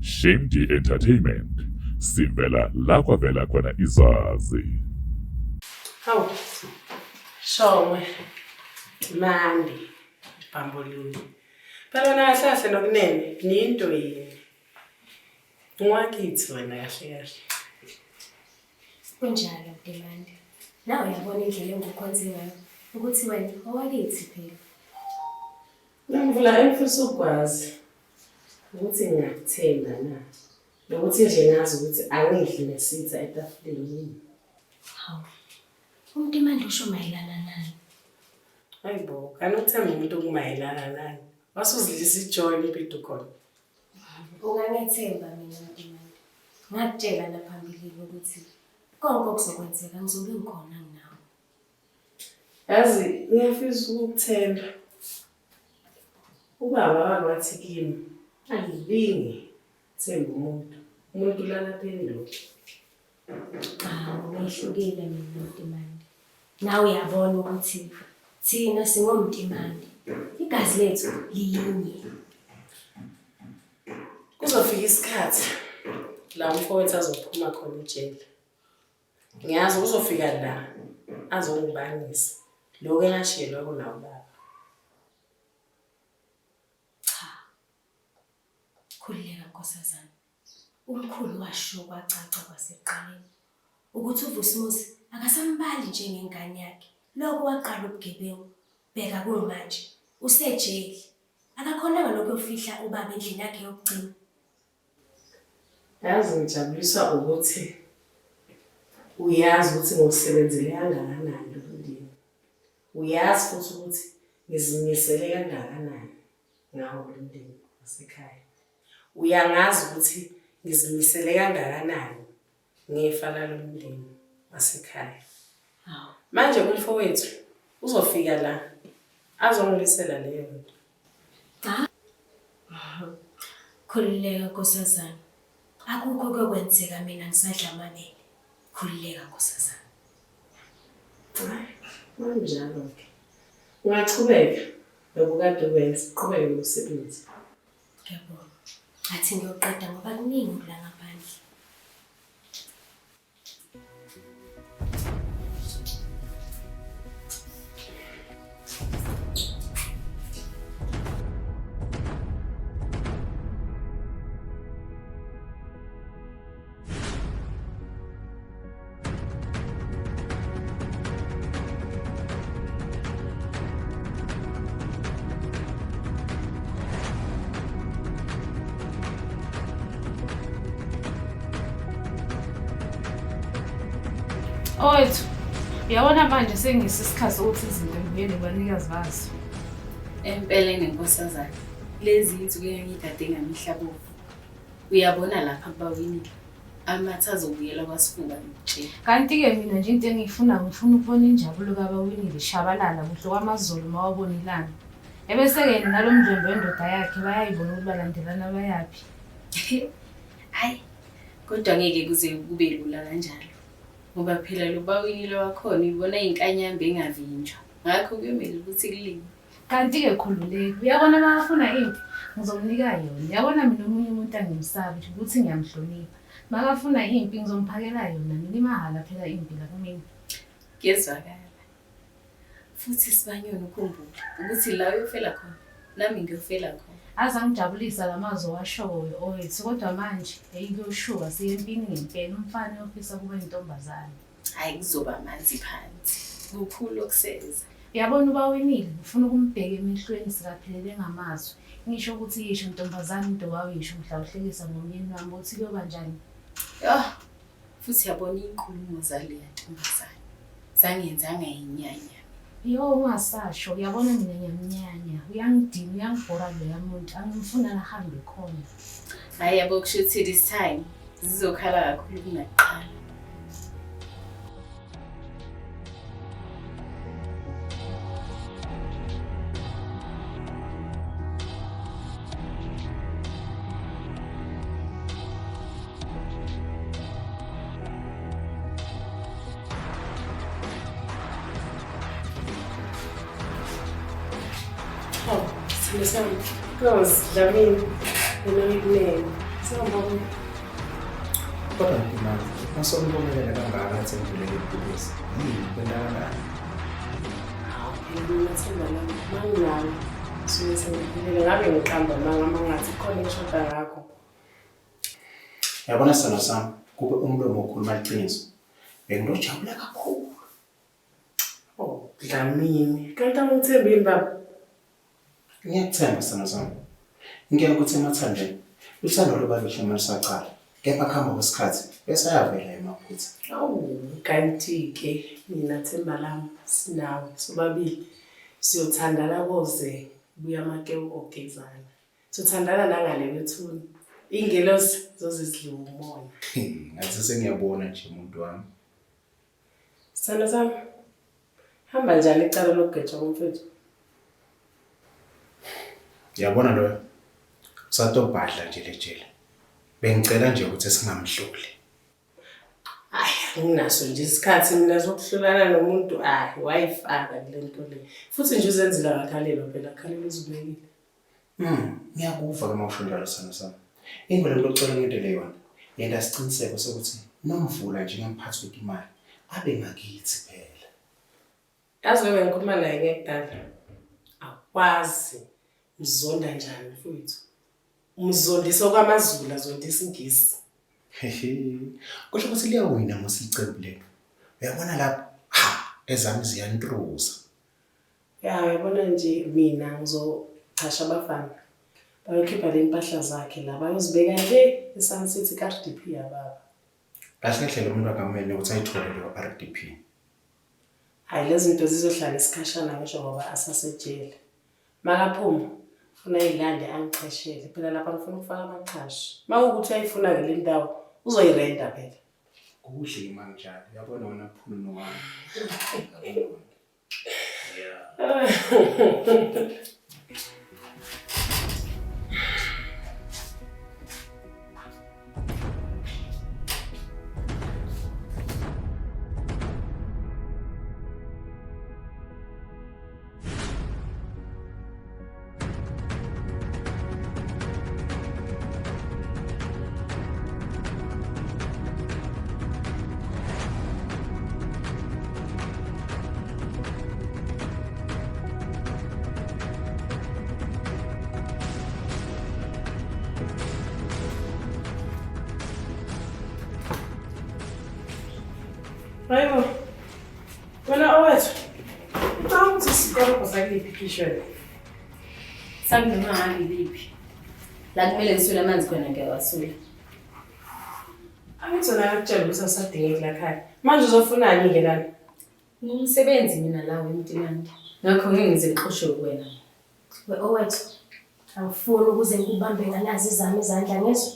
Shemdi Entertainment. Sivela la kwavela khona izazi. Hawu. Shongwe. Mandi. Bambolini. Phela wena kahle nokunene, ninto yini. Ungakithi wena kahle kahle. Kunjalo Demande. Nawe uyabona indlela engikhonze ngayo ukuthi wena owakithi phela. Ngivula emfisa ukwazi ukuthi ngiyakuthemba na. Lokuthi nje ngazi ukuthi angidli nesitha etafuleni. Hawu. Demande usho mayelana nani? Hayibo, kanokuthemba umuntu okumayelana nani. Wasuzilisa ijoy impilo khona. Ungangethemba mina Demande. Ngakutshela naphambili ukuthi konke okuzokwenzeka ngizobe ngikhona nginawe. Yazi ngiyafisa ukukuthemba. Ubaba wakwathi kimi alilingi themba umuntu lana phendula. Ngihlukile mina Demande. Nawe uyabona ukuthi thina singomdimande. Igazi lethu linye. Kuzofika isikhathi la umfowethu azophuma khona ejele. Ngiyazi uzofika la azongibanisa. Lokho engashiyelwa kunawo baba. Khulileka Nkosazana. Umkhulu washo kwacaca kwaseqaleni ukuthi uVusimuzi akasambali njengengane yakhe. Lokho waqala ubugebengu bheka kumanje usejele. Akakhonanga lokufihla ubaba endlini yakhe yokugcina. Yazi ngijabulisa ukuthi uyazi ukuthi ngosebenzele kangakanani lo mndeni. Uyazi futhi ukuthi ngizimisele kangakanani ngawo lo mndeni wasekhaya. Uyangazi ukuthi ngizimisele kangakanani ngefana lo mndeni wasekhaya. Manje umfowethu uzofika la azongilisela leyo nto. Khulileka Nkosazana. Akukho kwekwenzeka mina ngisadlamanele. Khulileka Nkosazana. Kunjalo ke. Ungachubeka lokukade wenza, qhubeke nomsebenzi. Ngiyabona. Athi ngiyoqeda ngoba kuningi la ngaphandle. Owethu, uyabona manje sengisisikhathi ukuthi izinto ngivele banikazi bazo. Empeleni Nkosazana, lezi insuku engangidade ngamihlabovu. Uyabona lapha kubawinile. Amathi azobuyela kwaSifuba ngitshela. Kanti-ke mina nje into engiyifuna ukubona injabulo kabawinile ishabalala kuhle kwamazolo mawabona ilanga. Ebese-ke nalo mdlombe wendoda yakhe bayayibona ukuthi balandelana bayaphi. Hayi, kodwa ngeke kuze kube lula kanjalo. Ngoba phela lo bawinile wakhona ibona inkanyambe engavinjwa. Ngakho kuyomela ukuthi kulime. Kanti-ke Khululeka, uyabona makafuna impi ngizomnika yona. Uyabona mina omunye umuntu angimsabi nje ukuthi ngiyamhlonipha. Makafuna impi ngizomphakela yona. Mina imahala phela impi la kumina. Kuyezwakala. Futhi Sibanyoni ukhumbule ukuthi la uyofela khona nami ngiyofela khona. Azangijabulisa lamazwi washoyo owethu kodwa manje eyikuyoshuka siyempini ngempela umfana ofisa kuba intombazane. Hayi kuzoba amanzi phansi. Kukhulu okuseza. Uyabona ubawinile ufuna ukumbheka emehlweni sikaphelele ngamazwi. Ngisho ukuthi yisho intombazane into wayisho mhla uhlekisa ngomyeni wami uthi kuyoba njani. Futhi yabona inkulumo zale ntombazane. Zangenzanga inyanya. Yo ungasasho uyabona mina ngiyamnyanya. Uyangidina uyangibhora lo yamuntu angimfuna nahambe khona. Hayi yabo kusho ukuthi this time zizokhala kakhulu kunakuqala. Listen, girls, Dlamini, you know your name. Sawubona. Kodwa manje masonibongelela kangaka athi ngidlulele ibhubesi. Yini kwendakalani? Nginathemba lami. Mangilala. Suke sengiphilile ngabe ngiqamba mangathi khona eshoda ngakho. Yabona sithando sami, kube umlomo okhuluma iqiniso. Bengilojabula kakhulu. Oh, Dlamini. Kanti angithembini baba. Ngiyakuthemba sithando sami. Ngeke ukuthi emathandeni luthando luba luhle malisaqala. Kepha kuhamba kwesikhathi bese ayavela emaphutha. Awu, kanti-ke mina themba lami sinawe sobabili siyothandana koze buya amakeo ogezana. Siyothandana nangale kwethuni. Ingelosi zozidliwa umoya. Ngathi sengiyabona nje umuntu wami. Sithando sami. Hamba njani icala lokugejwa komfethu? Yabona loyo. Usatobhadla nje lejele. Bengicela nje ukuthi singamhluli. Nginaso nje isikhathi mina sokuhlulana nomuntu wayifaka kule nto le. Futhi nje uzenzela ngakhalelo phela khalelo uzibekile. Ngiyakuva ke mawusho njalo sithando sami. Ingwele lokucela ngento leyona. Yenda siciniseko sokuthi nomvula nje ngemphathi wekimali abe ngakithi phela. Yazi wena ngikhuluma naye ngekudala. Akwazi uzonda njani mfowethu. Umzondiso kwamaZulu azondisa ingisi. Kusho ukuthi liyawina mosicebo lelo. Uyabona lapha ezami ziyantruza. Ya uyabona nje mina ngizochasha abafana. Bayokhipha le impahla zakhe la bayozibeka nje eSun City ka-RDP yababa. Kahle kahle lo muntu akamele ukuthi ayithole lo RDP. Hayi lezi zinto zizohlala isikhashana ngisho ngoba asasejele. Makaphuma ufuna ilande angicheshele phela lapha ngifuna ukufaka amachashi. Mawukuthi uyayifuna ke le ndawo uzoyirenda phela. Kuhle imali njalo. Uyabona wona phulu nowami. Hayibo. Wena owethu. Ukuthi isikolo kusakuphi kishwe. Sanginoma ngabe liphi. La kumele ngisule amanzi khona ngiyawasula. Angizona ukutshela ukuthi asadingeki la khaya. Manje uzofunani ke lana? Ngumsebenzi mina la wemtimandi. Ngakho ngeke ngize ngixoshwe kuwena. Owethu, angifuni ukuze ngikubambe ngalazi izami izandla ngezwe.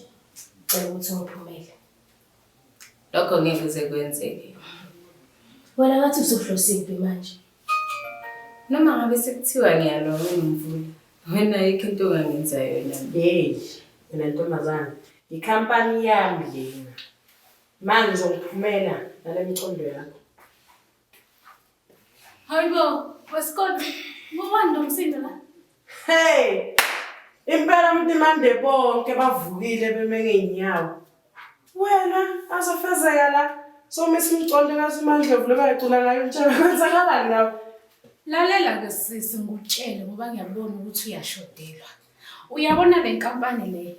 Cela ukuthi ngiphumele. Lokho ngeke kuze kwenzeke. Wena ngathi usuhlosiphi manje? Noma ngabe sekuthiwa ngiyalwa ngomvula. Wena ayikho into ongangenza yona. Hey, mina ntombazana, ikhampani yami lena. Manje ngizokuphumela nale mcondo yakho. Hayibo, wesikole, ngubani nomsindo la? Hey! Impela umntimande bonke bavukile beme ngeenyawo. Wena azofezeka la. Somisa imcondo ngasimandlovu lebayicula ngayo ntshela kwenzakalani nawe? Lalela ke sisi ngutshele ngoba ngiyabona ukuthi uyashodelwa. Uyabona le nkampani le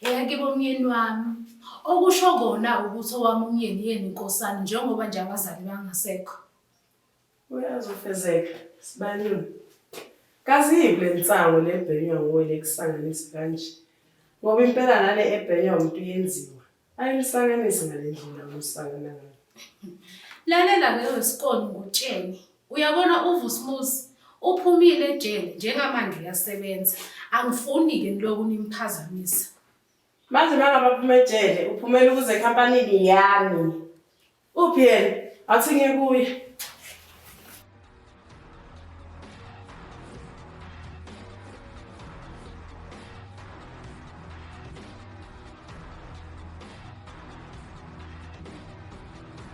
eyake bomyeni wami. Okusho kona ukuthi owami umyeni yena inkosana njengoba nje abazali bangasekho. Uyazofezeka sibanyoni. Kazi yibule nsango lebhenywa ngowe kusanganisa kanje. Ngoba impela nale ebhenywa umuntu yenziwa. Ayimsanganisi ngalendlela usangana ngayo. Lalela ke wesikole ngutshele. Uyabona uVusmusi uphumile ejele njengamanje uyasebenza. Angifuni ke lokho nimphazamisa. Manje mangabaphuma ejele uphumela ukuze ekhampanini yami. Uphi yena? Athi ngekuye.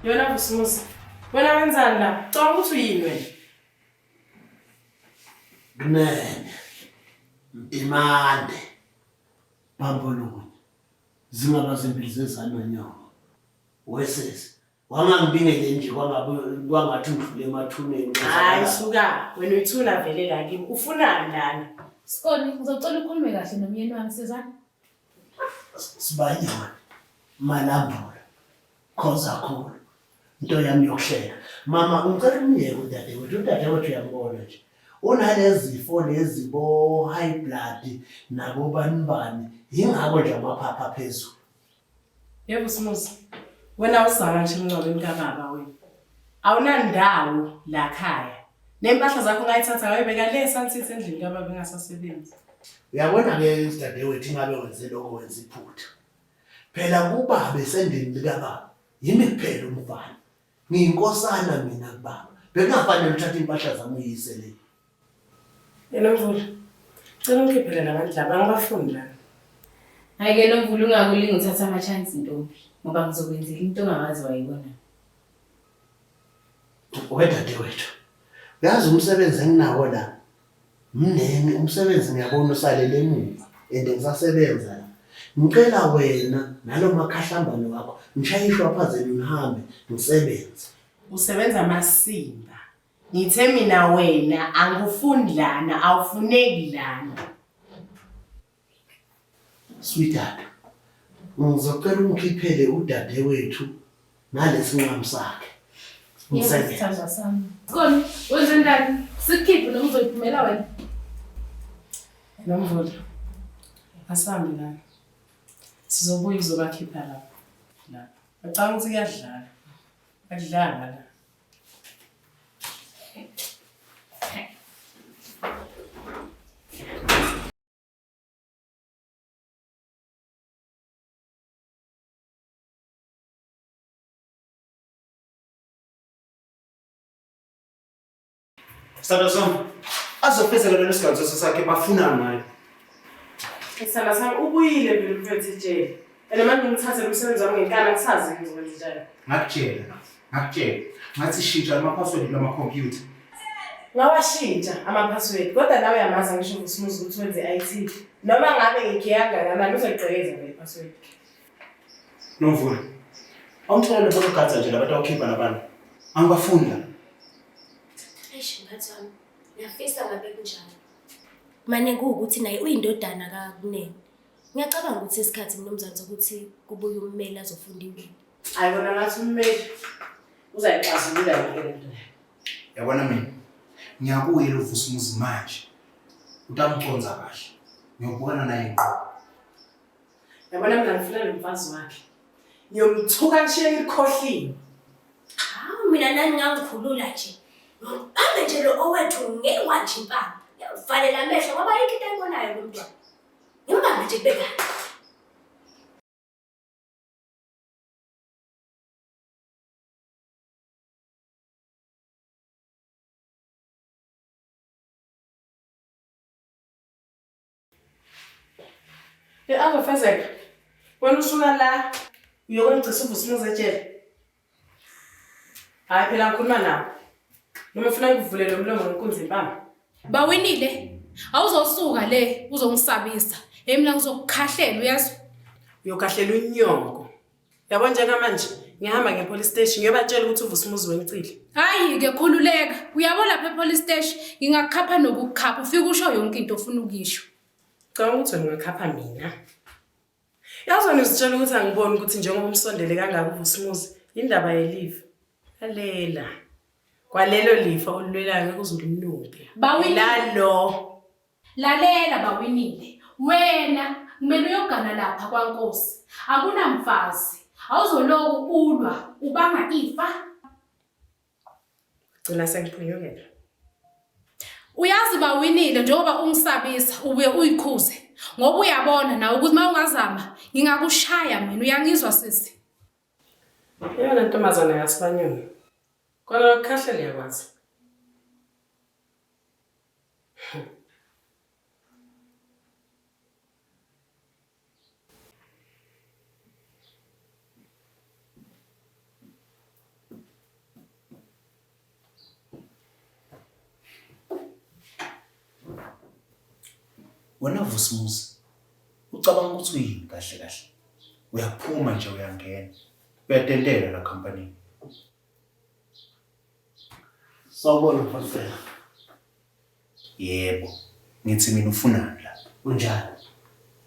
Yona Vusmusi. Wena wenzani la? Cela ukuthi uyini wena? Gnene, imande, bambulungu. zingaba zempilo zezanonyoka. Wesesi, wangangibingele nje kwangathi ngidlule emathuneni. Hayi suka, wena uyithuna vele la kimi. Ufunani lana? Sikole, ngizocela ukhulume kahle nomyeni wami Sizana. Sibanyana, malambula, khoza khulu. Into yami yokuhlela. Mama, ngicela umyeke udadewethu. Udadewethu uyambona nje. Unalezifo lezi bo high blood nabo banibani. Yingakho nje amaphapha phezulu. Yebo Smuzi. Wena usaka nje emncwabeni kababa wena. Awunandawo la khaya. Nempahla zakho ungayithatha ngayibeka le sansithi endlini kababa engasasebenzi. Uyabona ke dadewethu ingabe wenze lokho wenza iphutha. Phela kuba besendeni lika baba. Yimi kuphela umfana. Ngiyinkosana mina kubaba. Bekungafanele uthathe impahla zami uyise le. Yena Mvula. Cela ungikhiphele nabandla angibafuni la. Hayi-ke Nomvula ungakulingi uthatha ama-chance ntombi ngoba ngizokwenzela into ongawazi wayibona. Wedadewethu. Uyazi umsebenzi enginawo la. Mnene umsebenzi ngiyabona usalele emuva and ngisasebenza la. Ngicela wena nalo makhahlambane wakho ngishayishwa phazeni ngihambe ngisebenze. Usebenza amasimba. Ngithe mina wena angifuni lana, awufuneki lana. Sweetheart. Ngizocela ungikhiphele udadewethu nalesinqamu sakhe. Ngisebenza. Sithanda sami. Sikole, wenzeni sikhiphe noma uzoyiphumela wena? Nomvula. Asambi lana. Sizobuya uzobakhipha lapha. La. Ngicabanga ukuthi kuyadlala. Akudlanga la. Sithandwa sami, azofezela lelo sigazo sakhe bafuna ngayo. Isana sami ubuyile phela umfethu itshele. Ena manje ngithathe umsebenzi wami ngenkana ngisazi ngizokwenza njani. Ngakutshela. Ngathi shintsha ama-password lama-computer. Ngawashintsha ama-password kodwa nawe uyamazi ngisho uSmuzi ukuthi wenze IT. Noma ngabe ngikiyanga kanani uzoyiqhekeza le password. Nomvula. Awumthole lokugada nje labantu abakhipha nabantu. Angibafuni la. Eish mphakathi wami, ngiyafisa ngabe kunjalo. Manje kuwukuthi naye uyindodana kakunene. Ngiyacabanga ukuthi isikhathi mnumzane sokuthi kubuye ummeli azofunda impilo. Ayibona ngathi ummeli uzayixazulula yonke le nto. Yabona mina. Ngiyakuyela uVusumuzi manje. Utamconza kahle. Ngiyobona naye ngqo. Yabona mina ngifuna lo mfazi wakhe. Ngiyomthuka nje ngikhohliwe. Hawu mina nani ngangikhulula nje. Hambe nje lo owethu ngekwa nje impama. Uvalela amehlo ngoba yikho into engibonayo lo mntwana. Ngimbambe nje kubeka. Angafezeka. Wena usuka la uyokwengcisa uVusumuzi etshele. Hayi phela ngikhuluma nawe. Noma ufuna ngivulele umlomo ngenkunzi impama. Bawinile. Awuzosuka le uzongisabisa. Emina ngizokukhahlela uyazi. Uyokhahlela unyongo. Yabo njengamanje ngihamba ngepolice station ngiyobatshela ukuthi uVusumuzi wengcile. Hayi ke khululeka. Uyabo lapha epolice station ngingakukhapha nokukhapha ufike usho yonke into ofuna ukisho. Cha ukuthi ngingakhapha mina. Yazona uzitshela ukuthi angiboni ukuthi njengoba umsondele kangaka uVusumuzi indaba yelifa. Lalela. Kwalelo lifa olulwelayo kuzulumnuke. Lalo. Lalela Bawinile. Wena kumele uyogana lapha kwaNkosi. Akunamfazi. Awuzoloku ulwa ubanga ifa. Gcina sengiphunyukela. Uyazi Bawinile njengoba ungisabisa ubuye uyikhuze. Ngoba uyabona nawe ukuthi mawungazama ngingakushaya mina uyangizwa sisi. Yona ntombazana yasibanyoni. Kona lokukhahlela yakwazi. Wena Vusumuzi. Ucabanga ukuthi uyini kahle kahle? Uyaphuma nje uyangena. Uyatendela la company. Sawubona mfana. Yebo. Ngithi mina ufunani la? Unjani?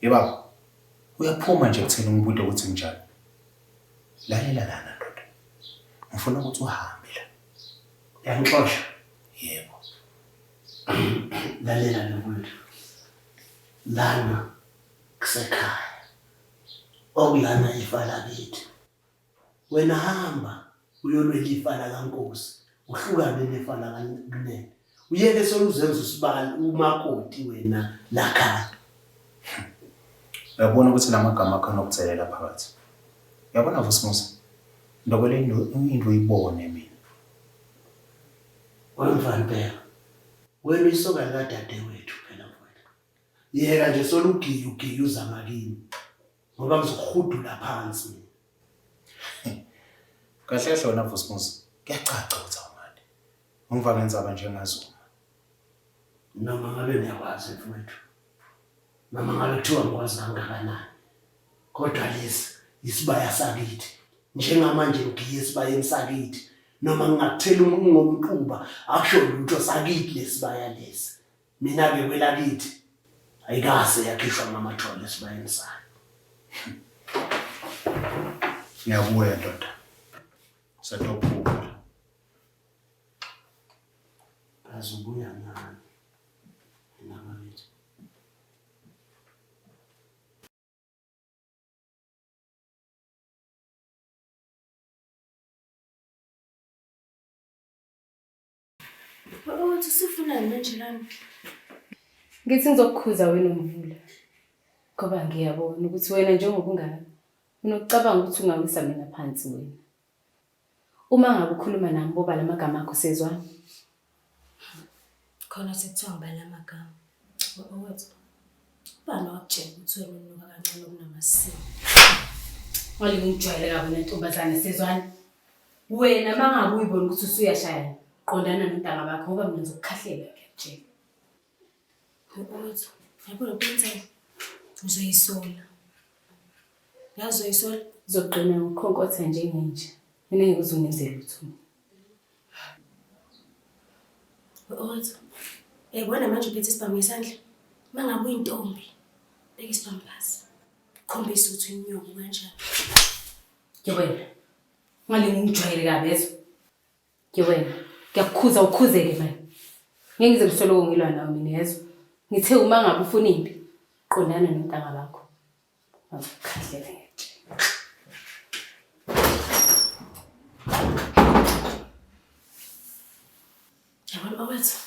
Yebaba. Uyaphuma nje kuthina ngibude ukuthi njani. Lalela lana ndoda. Ngifuna ukuthi uhambe la. Uyangixosha? Yebo. Lalela lempilo. Lana kusekhaya. Okulana ifa lakithi. Wena hamba uyolwela ifa laNkosi. Uhlukane nefa lakanene. Uyeke soluzenza usibali umakoti wena lakhaya. Uyabona ukuthi lamagama akho nokuthelela phakathi. Uyabona Vusimusa? Ndokole into uyibone mina. Wemvani phela. Wena isoka likadadewethu phela mfowethu. Yeka nje solugiya uza ngakini. Ngoba ngizokhudula phansi mina. Kahle hlona Vusimusa. Kuyacaca ukuthi awumali. Ungivake nzaba njengazona. Noma ngabe niyakwazi mfowethu. Noma ngabe kuthiwa ngikwazi kangakanani. Kodwa lesi isibaya sakithi. Njengamanje ngigiye esibayeni sakithi. Noma ngingakuthela ngomquba akusho lutho sakithi lesibaya lesi. Mina ke kwelakithi ayikase yakhishwa ngamathole esibayeni sayo. Ngiyabuya ndoda. Satophuka. Azubuya nami. Namabithi. Uthi usufunani manje lana? Ngithi ngizokukhuza wena Mvula. Ngoba ngiyabona ukuthi wena njengoba ungaka unokucabanga ukuthi ungawisa mina phansi wena. Uma ngabe ukhuluma nami boba lamagama akho sezwana. Khona sekuthiwa ngibala amagama. Wathi bani wakutshela ukuthi wena unuka kancane kunamasiko. Wali ngijwayele kabi nentombazane sezwana. Wena mangabe uyibona ukuthi usuyashaya qondana nontanga bakho ngoba mina ngizokukhahlela ngiyakutshela. Wathi yabona uphethele uzoyisola. Yazoyisola Uzoqina ngokhonkotha njengenje. Mina ngeke uzungenzele uthu. Wathi bona manje uphethe isibhamu ngesandla. Mangabe uyintombi beka isibhamu phasi. Khombisa ukuthi unyoko kanjani. Ke wena. Ngale ngijwayele kabi ezo. Ke wena. Ngiyakukhuza ukhuzeke manje. Ngeke ngize ngisoloko ngilwa nawe mina yezo. Ngithe uma ngabe ufuna impi qondana nontanga bakho. Awukhahlela nje. Yabona bawethu.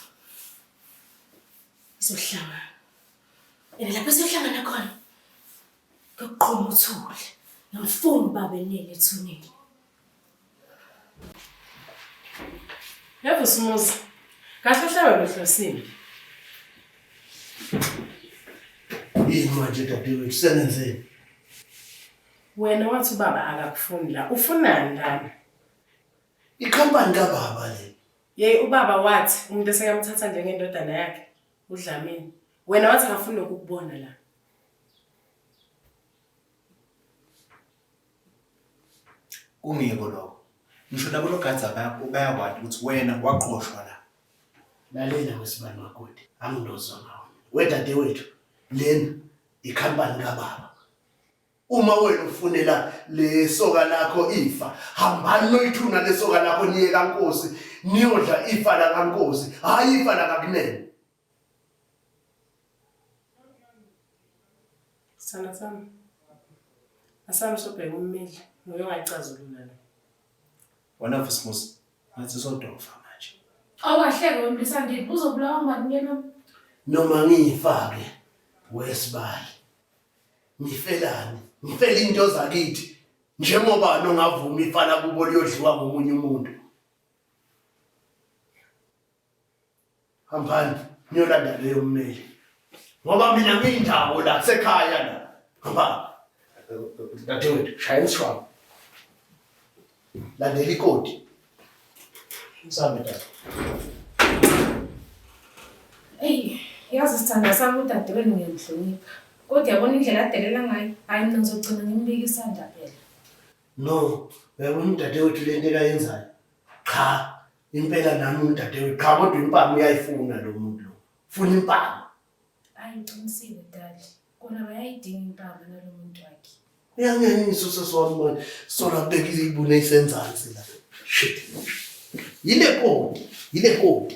Izohlangana. Lapha siyohlangana khona. Ngokuqhuma uthuli. Nomfundo babenele ethuneni. Yebo Simusa. Kahle hlaba behlosini. Yini manje dadewethu senenzeni? Wena wathi ubaba akakufuni la. Ufunani lana? Ikhampani kababa le. Yey ubaba wathi umuntu esekamthatha njengendodana yakhe uDlamini. Wena wathi akafuni ukukubona la. Kungiko lokho. Ngisho nabo logadza bayakwazi ukuthi wena waqoshwa la. Lalela wesibani makoti. Angilozwa ngawe. Wedadewethu lena ikhampani kababa. Uma wena ufunela lesoka lakho ifa, hambani noyithuna lesoka lakho niye kaNkosi, niyodla ifa la kaNkosi, hayi ifa la kakunene. Sana sami. Asami sobheka ummeli. Ngoyo ngayicazulula la. Wena Vusimusa, ngathi sodofa manje. Awahleke wemlisandile uzobulawa ngani yena? Noma ngiyifake wesibali. Ngifelani? Ngifela into zakithi. Njengoba nongavuma ifana kubo liyodliwa ngomunye umuntu. Hambani niyolanda leyo mmeli. Ngoba mina ngiyindawo la sekhaya la. Hamba. Dadewethu, shaya isishwaba. Landela ikoti. Ngisambe dad. Yazi sithanda sami udadewenu ngiyamhlonipha. Kodwa yabona indlela adelela ngayo, hayi mina ngizogcina ngimbika isandla phela. No, uyabona umdadewethu lento ekayenzayo. Cha, impela nami umdadewethu. Cha, kodwa impama uyayifuna lo muntu lo. Ufuna impama. Hayi ngiqinisile dali. Kona bayayidinga impama nalo muntu wakhe. Uyangenisa useswami manje. Sola kubekile ibune isenzansi la. Shit. Yile kodi.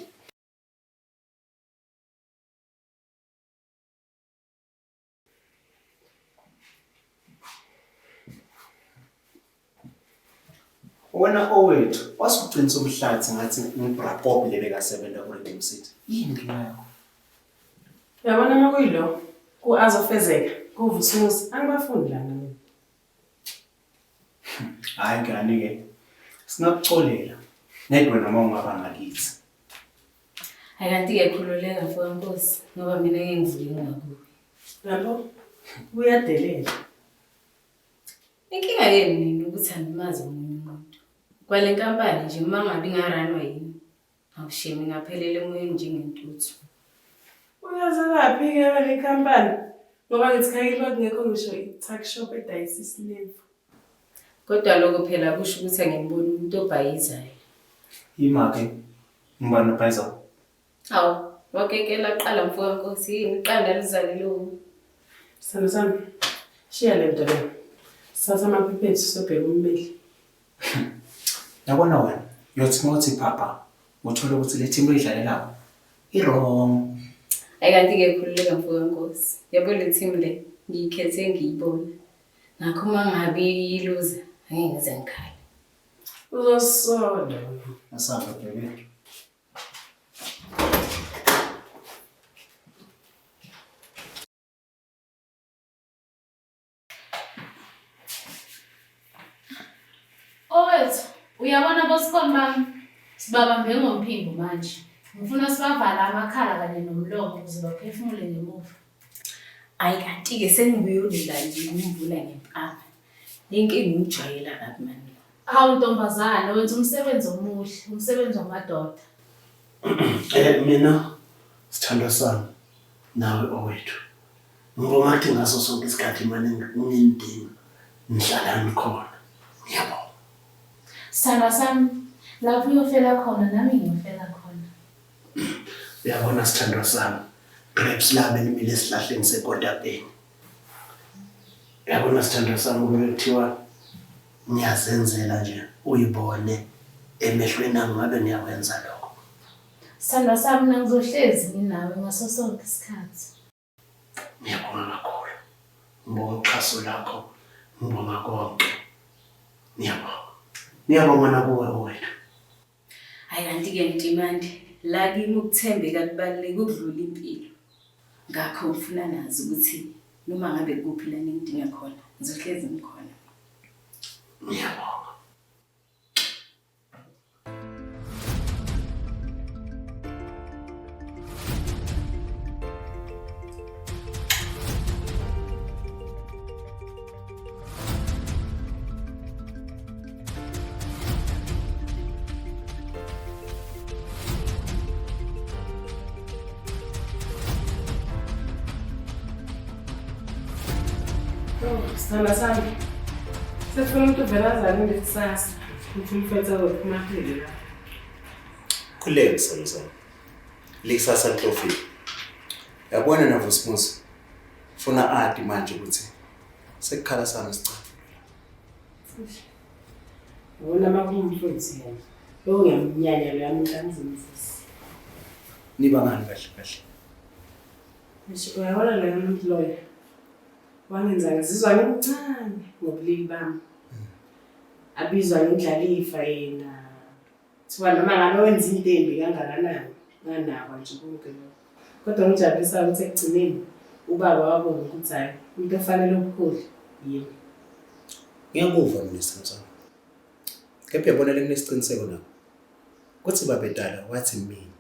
Wena owethu, wasuqinisa umhlathi ngathi ngibrakophi lebekasebenza ku-Rhythm City. Yini inkinga yakho? Uyabona uma kuyilo ku-azofezeka kuvusumuzi angibafundi lana mina. Hayi ngani-ke, singakucolela nedwa noma ungaba ngakithi. Hayi kanti-ke khululeka mfowethu Nkosi, ngoba mina ngeke ngivuke ngingakubi. Yabo, uyadelela. Inkinga yenu nini ukuthi andimazi omunye umuntu. Kwale nkampani nje uma ngabe ingaranwa yini, awushemi ngaphelele emoyeni njengentuthu. Uyazalaphi-ke wale khampani? Ngoba ngithi khayile kungekho ngisho i-tuck shop edayisa isilevu. Kodwa lokho phela kusho ukuthi angiboni umuntu obhayizayo. Ima-ke, ngibani obhayizayo? Hawu, wakekela qala mfowethu Nkosi, yini iqanda lizalelo. Sami, shiya le nto le. Sasa amaphephethu sobheka ummeli. Yabona wena, yothi uma uthi papa, uthole ukuthi le team oyidlalelayo i-wrong. Hayi kanti-ke khululeka mfowethu Nkosi. Yabo le team le ngiyikhethe ngiyibona. Ngakho uma ngabe iluza, angeke ngize ngikhale. Uzosola. Asamba bheke. Owethu, uyabona bosikoni bami, sibabambe ngomphimbo manje. Ngifuna sibavala amakhala kanye nomlomo ukuze baphefumule ngemuva. Hayi kanti-ke sengibuyolela nje ngimvula ngempama. Inkinga ngijwayela kabi mani. Hawu ntombazana, wenza umsebenzi omuhle, umsebenzi wamadoda. Mina sithandwa sami nawe owethu. Ngibona ngathi ngaso sonke isikhathi manje ngiyindinga. Ngihlala ngikhona. Ngiyabona. Sithandwa sami, lapho uyofela khona nami ngiyofela khona. Uyabona sithandwa sami. Grapes lami elimile esihlahleni sekodapeni. Uyabona sithandwa sami kube kuthiwa ngiyazenzela nje uyibone emehlweni ami ngabe ngiyakwenza lokho. Sithandwa sami, mina ngizohlezi nginawe ngaso sonke isikhathi. Ngiyabonga kakhulu. Ngibonga uxhaso lakho. Ngibonga konke. Ngiyabonga nakuwe owethu. Hayi kanti-ke Ntimandi, la kimi ukuthembeka kubaluleke ukudlula impilo. Ngakho ngifuna nazi ukuthi noma ngabe kuphi la ningidinga khona, ngizohlezi ngikhona. Ngiyabonga. Sithandwa sami. Sefuna umuntu uvela azalile kusasa. Ukuthi umfetha wephumaphile la. Khuleka sami. Likusasa lihlofile. Yabona naVusmuzi. Ufuna adi manje ukuthi sekukhala sami sicela. Ubona makumfuthu yena. Lo ngiyamnyanya lo yami kanzimfisi. Niba ngani kahle. Ngisho uyabona lo muntu loyo. Wangenza ngizizwa ngimncane ngobulili bami. Abizwa ngendlalifa yena. Thiwa noma ngabe wenza into embi kangakanani, nganakwa nje konke lokho. Kodwa ngijabulisa ukuthi ekugcineni ubaba wabona ukuthi hayi, umuntu ofanele ukukhulu yini. Ngiyakuva mina sami. Kepha yabona lenesiqiniseko nakho. Kuthi babedala wathi mina.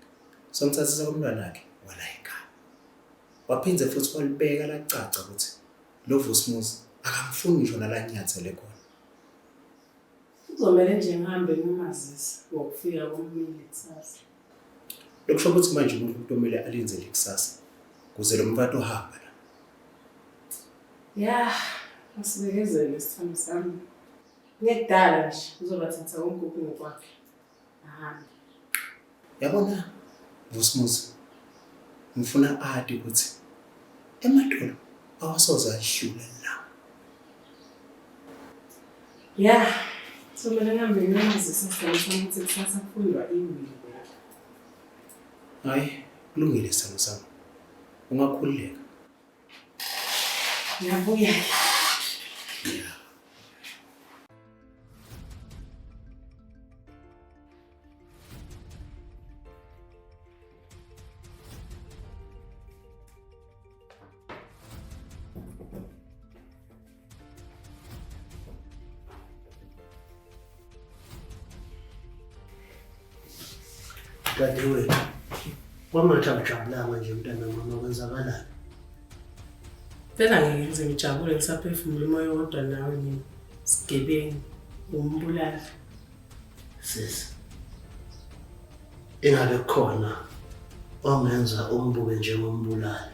Somthathisa komntwana wakhe wala ekhaya. Waphindze futhi walibeka lacaca ukuthi lo Vusmuzi akamfuni ngisho nalanyathele khona. Kuzomela nje ngihambe ngimazisa ngokufika kommeli kusasa. Lokusho ukuthi manje umuntu kumele alenzele ikusasa kuze lo mfato uhamba la. Ya, asibekezele sithando sami. Ngekudala nje uzobathatha wonke ukungu kwakhe. Ahambe. Yabona Vusmuzi, ngifuna adi ukuthi emadolo awasoze ashule la. Ya, somele ngihambe ngiyazisa sithando sami ukuthi kusasa kufundwa iwili. Hayi, kulungile sithando sami. Ungakhululeka. Ngiyabuya. Yeah. Dadewethu, kwamanje awujabulanga nje mntana mama, kwenzakalani? Phela ngeke ngize ngijabule ngisaphefumula umoya wodwa nawe mina. Sigebengu, umbulali. Sisi, ingabe khona ongenza umbuke njengombulali,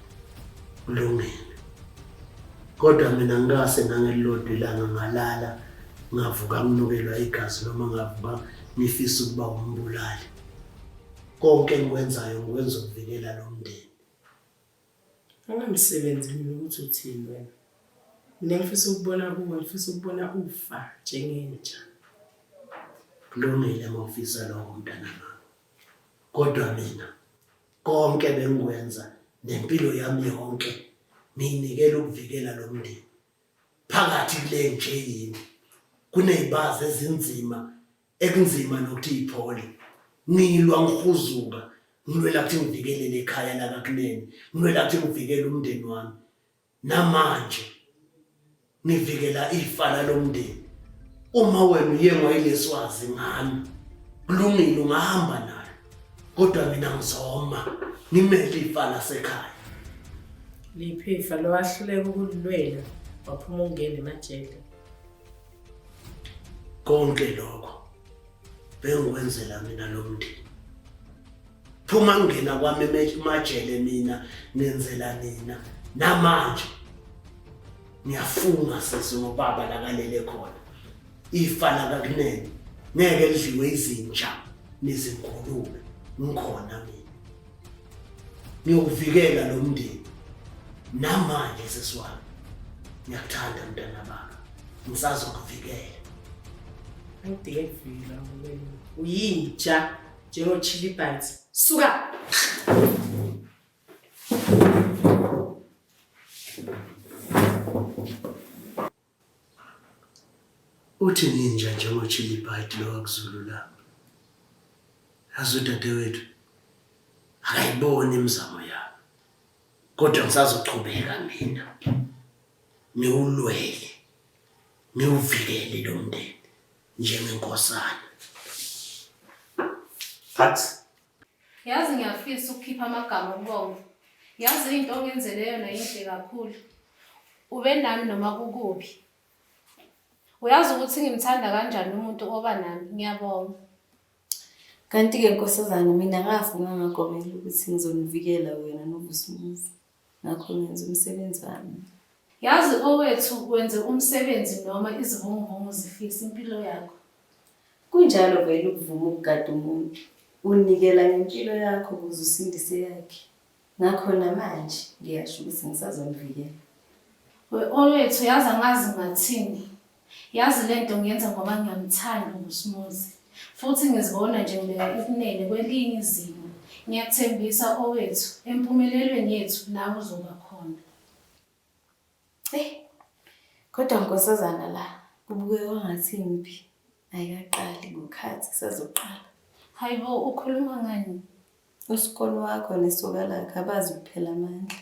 kulungile. Kodwa mina ngase nangelilodwa ilanga ngalala, ngavuka nginokelwa igazi noma ngavuka ngifisa ukuba umbulali. Konke engikwenzayo ngikwenza ukuvikela lo mndeni. Angamsebenzi mina ukuthi uthini wena. Mina ngifisa ukubona kuwe, ngifisa ukubona ufa njengenja. Kulungile uma ufisa lokho mntana mama. Kodwa mina konke bengikwenza nempilo yami yonke ngiyinikela ukuvikela lo mndeni. Phakathi kule nje yini kunezibazi ezinzima ekunzima nokuthi iphole. Ngilwa ngihuzuka, ngilwela ukuthi ngivikele lekhaya lakakunene, ngilwela ukuthi ngivikele umndeni wami. Namanje nivikela ifa lomndeni. Uma wena uye ngwayileswazi ngami, kulungile ungahamba nayo. Kodwa mina ngizoma ngimele ifa lasekhaya. Liphifa lo wahluleka ukulilwela waphuma ungene emajele. Konke lokho bengikwenzela mina lo mndeni. Phuma ngena kwami emajele mina ngenzela nina. Namanje ngiyafunga sisi ngobaba lakalele khona. Ifa lakakunene ngeke lidliwe izinja nezingulube. Ngikhona mina. Ngiyokuvikela lo mndeni. Namanje sisiwami ngiyakuthanda mntana baba. Ngisazokuvikela. Angidike kuvila wena. Uyinja njengochili bites. Suka. Uthi ninja njengochili bite lo wakuzulu la. Yazi dadewethu akayiboni imizamo yakhe. Kodwa ngisazochubeka mina. Ngiwulwele. Ngiwuvikele lo mndeni njengenkosana. Athi Yazi ngiyafisa ukukhipha amagama kubona. Yazi into ongenzele yona yinhle kakhulu. Ube nami noma kukuphi. Uyazi ukuthi ngimthanda kanjani umuntu oba nami, ngiyabonga. Kanti-ke nkosazana mina ngafunga ngagomela ukuthi ngizonivikela wena noVusumuzi. Ngakho ngenza umsebenzi wami. Yazi owethu wenze umsebenzi noma izivunguvungu zifisa impilo yakho. Kunjalo vele ukuvuma ukugada umuntu. Unikela ngempilo yakho ukuze usindise yakhe. Ngakho namanje ngiyasho ukuthi ngisazonivikela. Owethu yazi angazi ngathini. Yazi lento ngiyenza ngoba ngiyamthanda uVusumuzi. Futhi ngizibona nje ngibeka ikunene kwelinye izinto. Ngiyakuthembisa owethu empumelelweni yethu nawe uzoba khona. Kodwa nkosazana la kubukeka ngathi impi ayikaqali ngokhathi kusazoqala. Hayibo ukhuluma ngani? Usikolo wakho nesoka lakhe abazi kuphela amandla.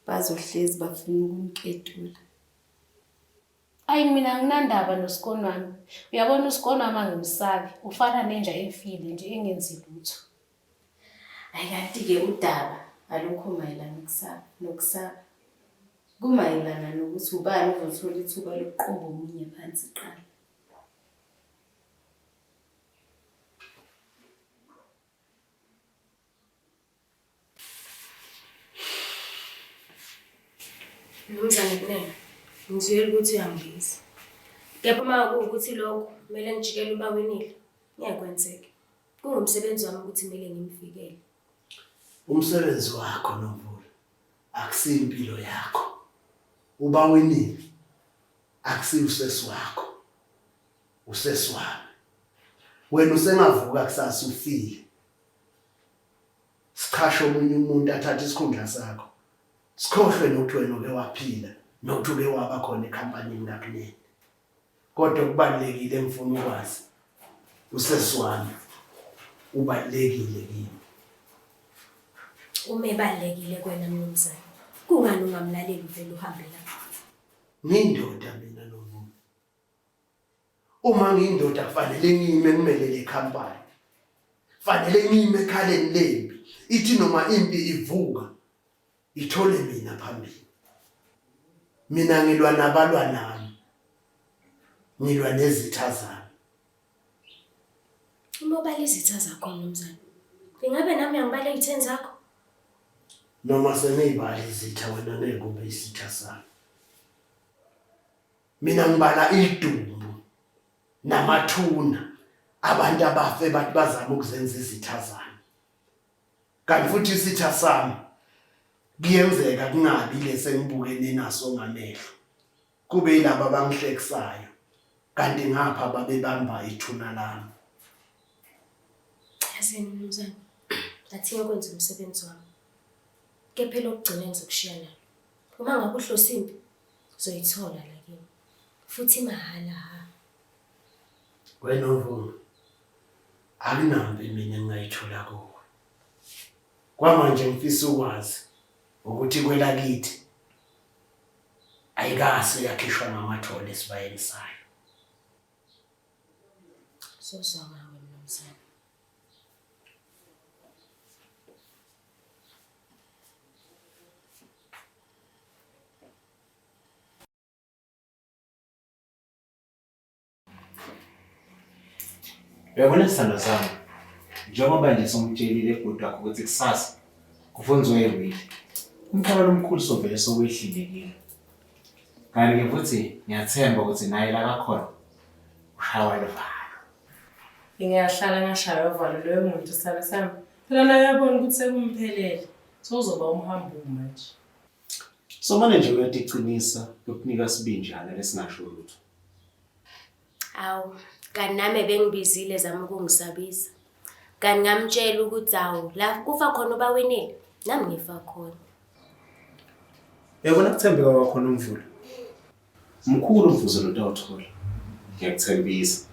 Bazohlezi bafuna ukumketula. Ayi mina nginandaba nosikolo wami. Uyabona usikolo wami angimsabi, ufana nenja efile nje engenzi lutho. Ayikanti-ke udaba alukho mayelana nokusaba. Kumayelana nokuthi ubani ozothola ithuba lokuqomba omunye phansi iqala. Mnumzane Kunene, ngizwile ukuthi uyangisiza. Kepha uma kuwukuthi lokho kumele ngijikele uba wenile, ngeke kwenzeke. Kungumsebenzi wami ukuthi kumele ngimvikele. Umsebenzi wakho Nomvula akusiyo impilo yakho. Uba winile akusiyo usesi wakho. Usesi wami. Wena usengavuka kusasa ufile. Sikhasha omunye umuntu athathe isikhundla sakho. Sikhohlwe nokuthi wena uke waphila, nokuthi uke waba khona ekhampanini kakunene. Kodwa kubalekile ngifuna ukwazi. Usesi wami ubalekile kimi. Uma ebalekile kwena mnumzane, kungani ungamlaleli uvela uhambe lapha? Ngiyindoda mina Nomvula. Uma ngiyindoda kufanele ngime ngimelele ikhampani. Fanele ngime ekhaleni lempi. Ithi noma impi ivuka ithole mina phambili. Mina ngilwa nabalwa nami. Ngilwa nezitha zami. Uma ubala izitha zakho mnumzane, ingabe nami angibala izitha zakho? Noma seneyibala izitha wena ngeke ube isitha sami. Mina ngibala idumbu namathuna abantu abafe bathi bazama ukuzenza izitha zami. Kanti futhi isitha sami kuyenzeka kungabi lese ngibukene naso ngamehlo. Kube yilabo abangihlekisayo. Kanti ngapha babebamba ithuna lami. Yasini mnumzane, athi ngikwenza umsebenzi wami. Kepha lokugcina ngizokushiya nalo. Uma ngabe uhlose impi, uzoyithola la kimi. Futhi mahala ha. Wena Nomvula, akunambi mina ngingayithola kuwe. Kwamanje ngifisa ukwazi ukuthi kwelakithi ayikase yakhishwa ngamathole esibayeni sayo. Sozwa ngawe mnumzane. Uyabona sithando sami. Njengoba nje somtshelile ebhuti wakho ukuthi kusasa kufunzwe ewili. Umthwalo omkhulu sovele sokwehlile kini. Kanti-ke futhi ngiyathemba ukuthi naye la kakhona ushawa luvalo. Ngiyahlala ngashaya uvalo loyo muntu sithando sami. Phela naye uyabona ukuthi sekumphelele. Sozoba umhambo manje. So manje nje uyaticinisa yokunika sibinjana lesingasho lutho. Awu, kanti nami bengibizile zama ukungisabisa. Kanti ngamtshela ukuthi awu, la kufa khona uba wenile, nami ngifa khona. Uyabona kuthembeka kwakho Nomvula. Mkhulu umvuzo lo utawuthola. Ngiyakuthembisa.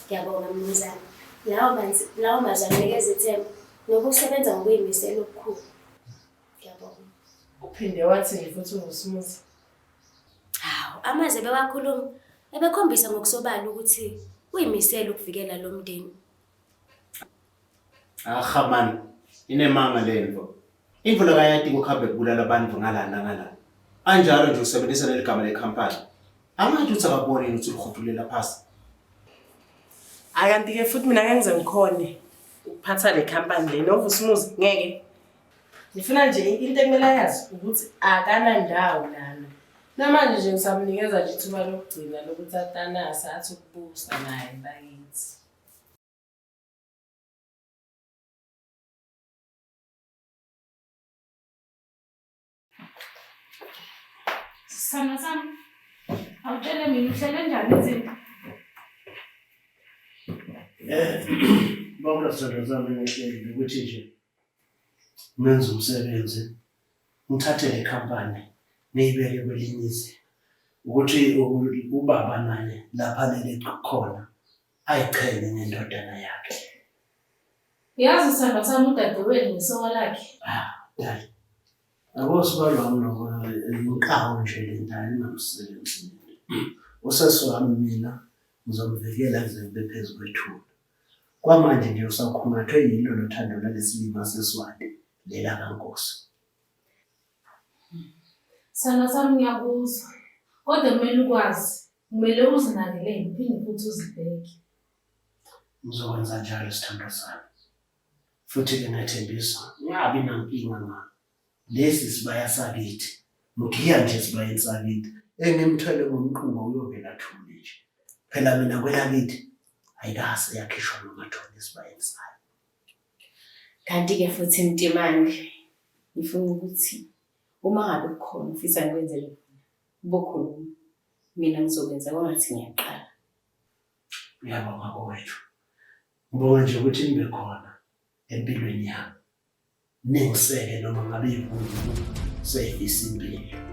Ngiyabonga mnumzane. Lawo mazwi anikeza ithemba nokusebenza ngokuyimisela okukhulu. Ngiyabonga. Uphinde wathi futhi ungusumuzi. Hawu, amaze bewakhuluma ebekhombisa ngokusobala ukuthi uyimisela ukuvikela lo mndeni. Aha man, inemanga lento. Imvula kayati ukuhambe kubulala abantu ngalana ngalana. Anjalo nje usebenzisa leligama lekhampani. Angathi uthi akaboni ukuthi ulikhudulela phasi. Akanti ke futhi mina ngeke ngize ngikhone ukuphatha le company le novusumuzi ngeke. Ngifuna nje into ekumele yazi ukuthi akanandawo lana. Namanje nje ngisamnikeza nje ithuba lokugcina lokuthi atanasa athi ukubusa naye bakithi. Sithando sami. Awutshele mina uhlele njani izinto? Babula sithando sami ngihleli ukuthi nje menza umsebenzi ngithathe le company neyibeke kwelinye izinga ukuthi ubaba naye lapha lele khona ayiqhenye nendodana yakhe. Yazi sithando sami udadewenu ngesoka lakhe. Dali. Akosibalwa wami inkawu nje lendala ingamsebenzi. Usesi wami mina ngizomvikela kuze kube phezu kwethuna. Kwamanje nje usakhungathwe yilo lothando lalesilima seswati lela kaNkosi. Sithando sami ngiyakuzwa. Kodwa kumele ukwazi, kumele uzinakekele uphinde futhi uzibheke. Ngizokwenza njalo sithando sami. Futhi ke ngethembisa, ngiyabi nankinga ngakho. Lesi sibaya sakithi Ngiya nje esibayeni sakithi. Engimthwele ngomqhuba uyovela thule nje. Phela mina kwelakithi ayikase yakhishwa nomathole esibayeni sayo. Kanti-ke futhi Mtimande, ngifuna ukuthi uma ngabe kukhona ufisa ngikwenzele khona, ubokhuluma. Mina ngizokwenza kwangathi ngiyaqala. Ngiyabonga bowethu. Ngibonga nje ukuthi nibe khona empilweni yami. Ningiseke noma ngabe yivundu seyifisa impilo.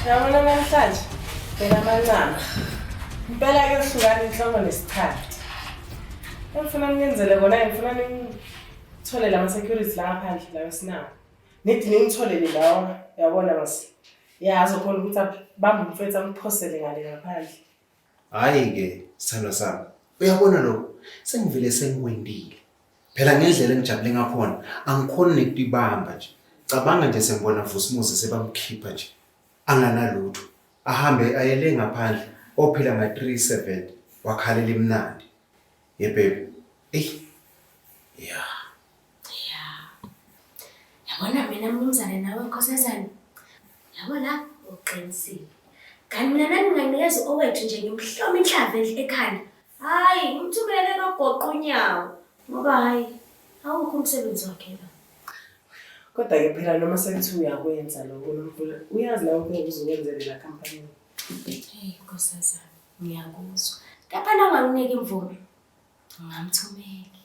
Yabona namhlanje phela amancane impela-ke kuhlukana inhloko nesikhathi. Engifuna ningenzele kona ngifuna ningithole lama-security la ngaphandle lawo esinawo. Nithi ningitholele lawo yabona basi. Yazi khona ukuthi bamba umfethu amphosele ngale ngaphandle. Hhayi-ke sithandwa sami, uyabona lokho sengivele sengikwendile. Phela ngendlela engijabule ngakhona angikhoni nekutibamba nje. Cabanga nje sengibona Vusumuzi sebamkhipha nje. Anganalutho ahambe ayele ngaphandle ophila nga-37 wakhalela imnandi yebebe Yabona mina mnumzane nawe Nkosazane, yabona uqinisile. Kanti mina nani nginganikeza owethu nje ngimhloma inhlava ekhanda. Hayi ngimthumelele nogoqa unyawo ngoba hayi awukho umsebenzi wakhe la. Kodwa-ke phela noma sekuthi uyakwenza lokho nomfula uyazi lawo ukuthi uzokwenzela la company. Hey Nkosazane, ngiyakuzwa. Kapana unganginiki imvume ngamthumela.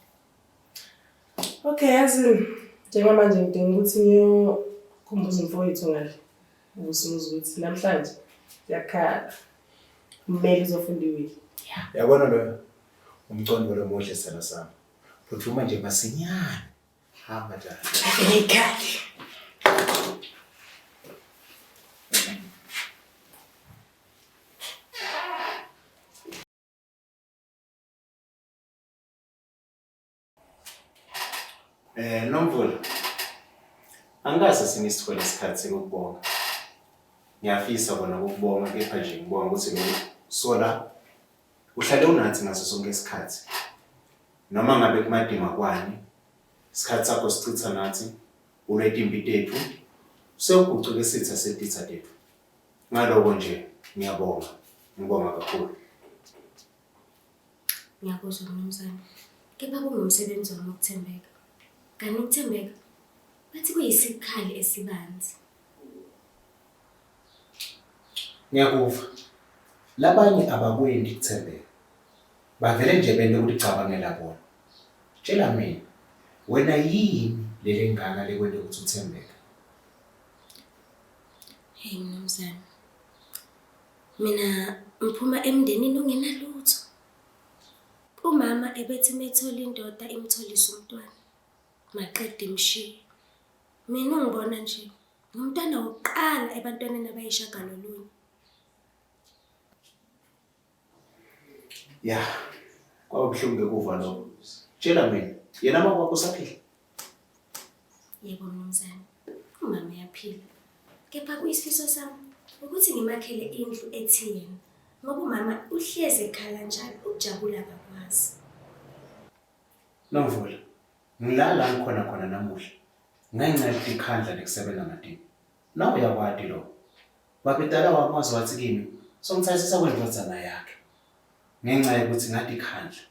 Okay, yazi njengamanje ngidinga ukuthi ngiyokhumbuza umfowethu ngale. Vusumuzi ukuthi namhlanje yakhala. Kumele uzofunda iwili. Yabona lo umcondo lomuhle sithandwa sami. Phuthuma nje masinyane. Hamba njalo. Ekhaya. Nomvula. Angikaze singisithole isikhathi sekubonga. Ngiyafisa bona ukubonga kepha nje ngibonga ukuthi lo sola uhlale unathi ngaso sonke isikhathi. Noma ngabe kumadima kwani, isikhathi sakho sichitha nathi, ulethe impilo yethu, sewugucuke sithi aseditha lethu. Ngaloko nje ngiyabonga. Ngibonga kakhulu. Ngiyakuzwa mnumzane. Kepha kungumsebenzi wami ukuthembeka. Kanti ukuthembeka bathi kuyisikhali esibanzi. Ngiyakuva. Labanye abakwendi ukuthembeka. Bavele nje bende ukucabangela bona. Tshela mina, wena yini leli ngaka lekwende ukuthi uthembeka? Hey mnumzane. Mina ngiphuma emndenini ongenalutho. Umama ebethi methola indoda imtholisa umntwana. Maqeda imshiya. Mina ungibona nje ngumntwana wokuqala ebantwaneni abayishagalolunye. Ya, kwawubuhlungu ukuva lokho. Tshela mina, yena mama wakho usaphila? Yebo mnumzane, umama uyaphila. Kepha kuyisifiso sami ukuthi ngimakhele indlu ethiyena. Ngoba umama uhlezi ekhala njalo ukujabula kakwazi. Nomvula, ngilala ngikhona namuhla. Ngangincede ikhandla lekusebenza ngadini. Nawe uyakwadi lo. Babedala wamazi wathi kimi, songithathisa kwendvodzana yakhe. Ngenxa yokuthi ngathi ikhandla.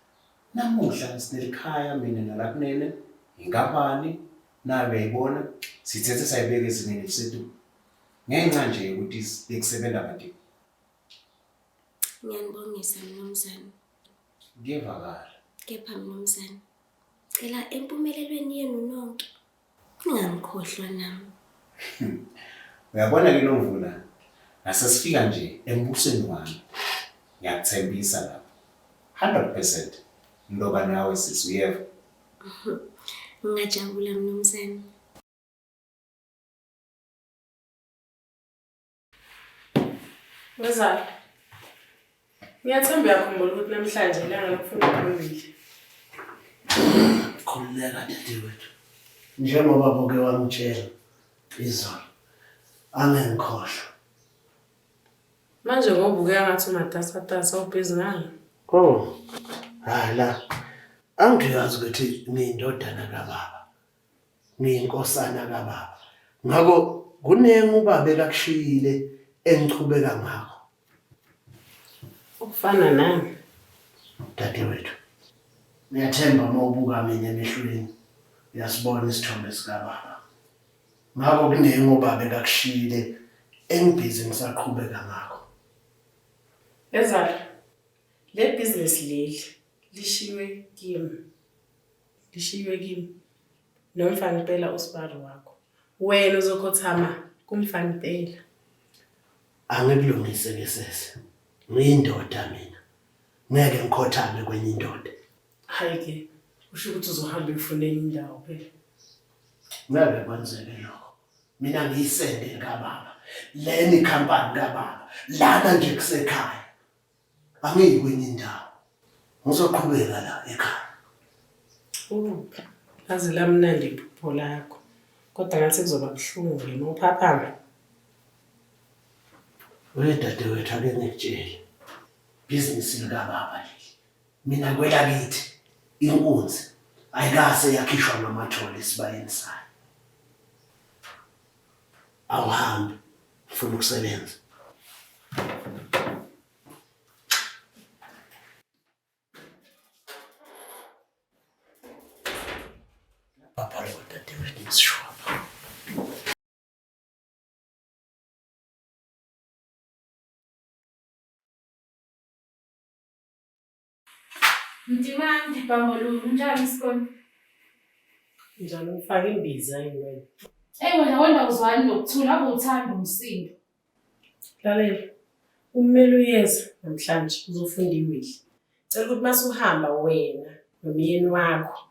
Namuhla sinelikhaya mina nalakunene, ingabani, nawe uyayibona, sithethe sayibeka ezingeni eliseduze. Ngenxa nje ukuthi lekusebenza ngadini. Ngiyanibongisa mnumzane. Ngiyevakala. Kepha mnumzane, cela empumelelweni yenu nonke ningangikhohlwa nami. Uyabona ke Nomvula, asesifika nje embusweni wami. Ngiyakuthembisa lapha. 100% ngoba nawe sisuyeva. Ngingajabula mnumzane. Wezalo. Ngiyathemba uyakhumbula ukuthi namhlanje ilanga lokufunda phambili. Khululeka dadewethu. Njengoba boke wangitshela izolo. Angengikhohlwa. Manje ngoba ngathi umatasatasa ubhizi ngani? Oh. Hala. Angiyazi ukuthi ngiyindodana kababa. Ngiyinkosana kababa. Ngakho kunengi ubaba ekakushiyile engichubeka ngakho. Ukufana nami. Dadewethu. Ngiyathemba mawubuka mina emehlweni. Uyasibona isithombe sikababa. Ngakho kunengi ubaba ekakushiyile engibhizi ngisaqhubeka ngakho. Ezalo. Le business leli lishiwe kimi. Nomfana impela usibari wakho. Wena uzokhothama kumfana impela. Angikulungise ngesese. Ngiyindoda mina. Ngeke ngikhothame kwenye indoda. Hayi ke, usho ukuthi uzohamba ufunele indawo phela. Ngeke kwenzeke lokho. Mina ngiyisende kababa. Leni company kababa. Lana nje kusekhaya. Angiyi kwenye indawo. Ngizoqhubeka la ekhaya. Azi la mnandi iphupho lakho. Kodwa ngathi kuzoba buhlungu ke mawuphaphama. Dadewethu ake ngikutshele. Business likababa leli. Mina kwelakithi inkunzi ayikase yakhishwa ngamathole esibayeni sayo. Awuhambi ufuna ukusebenza. Papa lo dadewethu ngisishwa. Mtimandi Bambolo, unjani isikole? Njalo ngifake imbiza yini? Wena uzwani nokuthula abuthanda umsindo. Lalela. Umele uyeza namhlanje uzofunda iwili. Cela ukuthi masuhamba wena nomyeni wakho.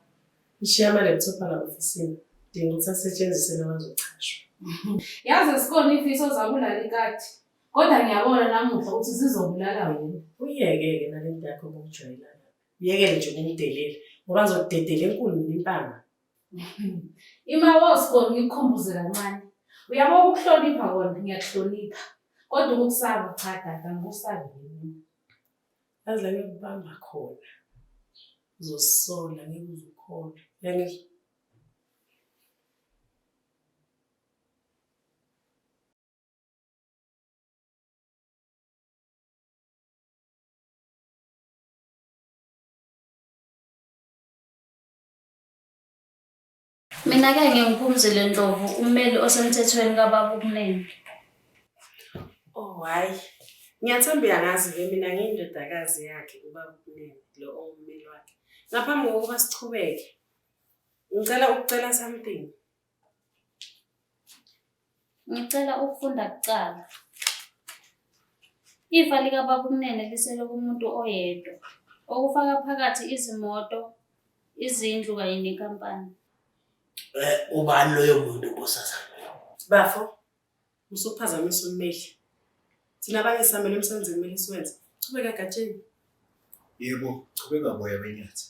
Ishiya ama-laptop ala ofisini. Dinga ukuthi asetshenziswe nabazochashwa. Yazi isikole imfiso zakulala ikati. Kodwa ngiyabona namuhla ukuthi zizobulala wena. Uyeke-ke nalento yakho ngokujwayelana. Uyekele nje ukumdelela ngoba ngizodedela enkulu mina impama. Ima wosikole ngikukhumbuze kancane. Uyabona ukuhlonipha kona ngiyakuhlonipha. Kodwa ukusaba cha dada ngikusabi yini. Yazi la ngikubamba khona. Uzosola ngeke uzukholwa. Yangizwa. Mina ke ngiphumzile Ndlovu ummeli osemthethweni kababa ukunene. Oh hayi. Ngiyathemba uyangazi ke mina ngiyindodakazi yakhe ubaba ukunene lo ongummeli wakhe. Ngaphambi kokuba sichubeke. Ngicela ukucela something. Ngicela ukufunda kucala. Ifa lika baba ukunene lisele kumuntu oyedwa. Okufaka phakathi izimoto, izindlu kanye nenkampani. Ubani loyo muntu nkosazana? Bafo. Usuphazamisa ummeli. Thina abanye samele emsebenzini kumele siwenze. Chubeka gatsheni. Yebo, chubeka boya benyathi.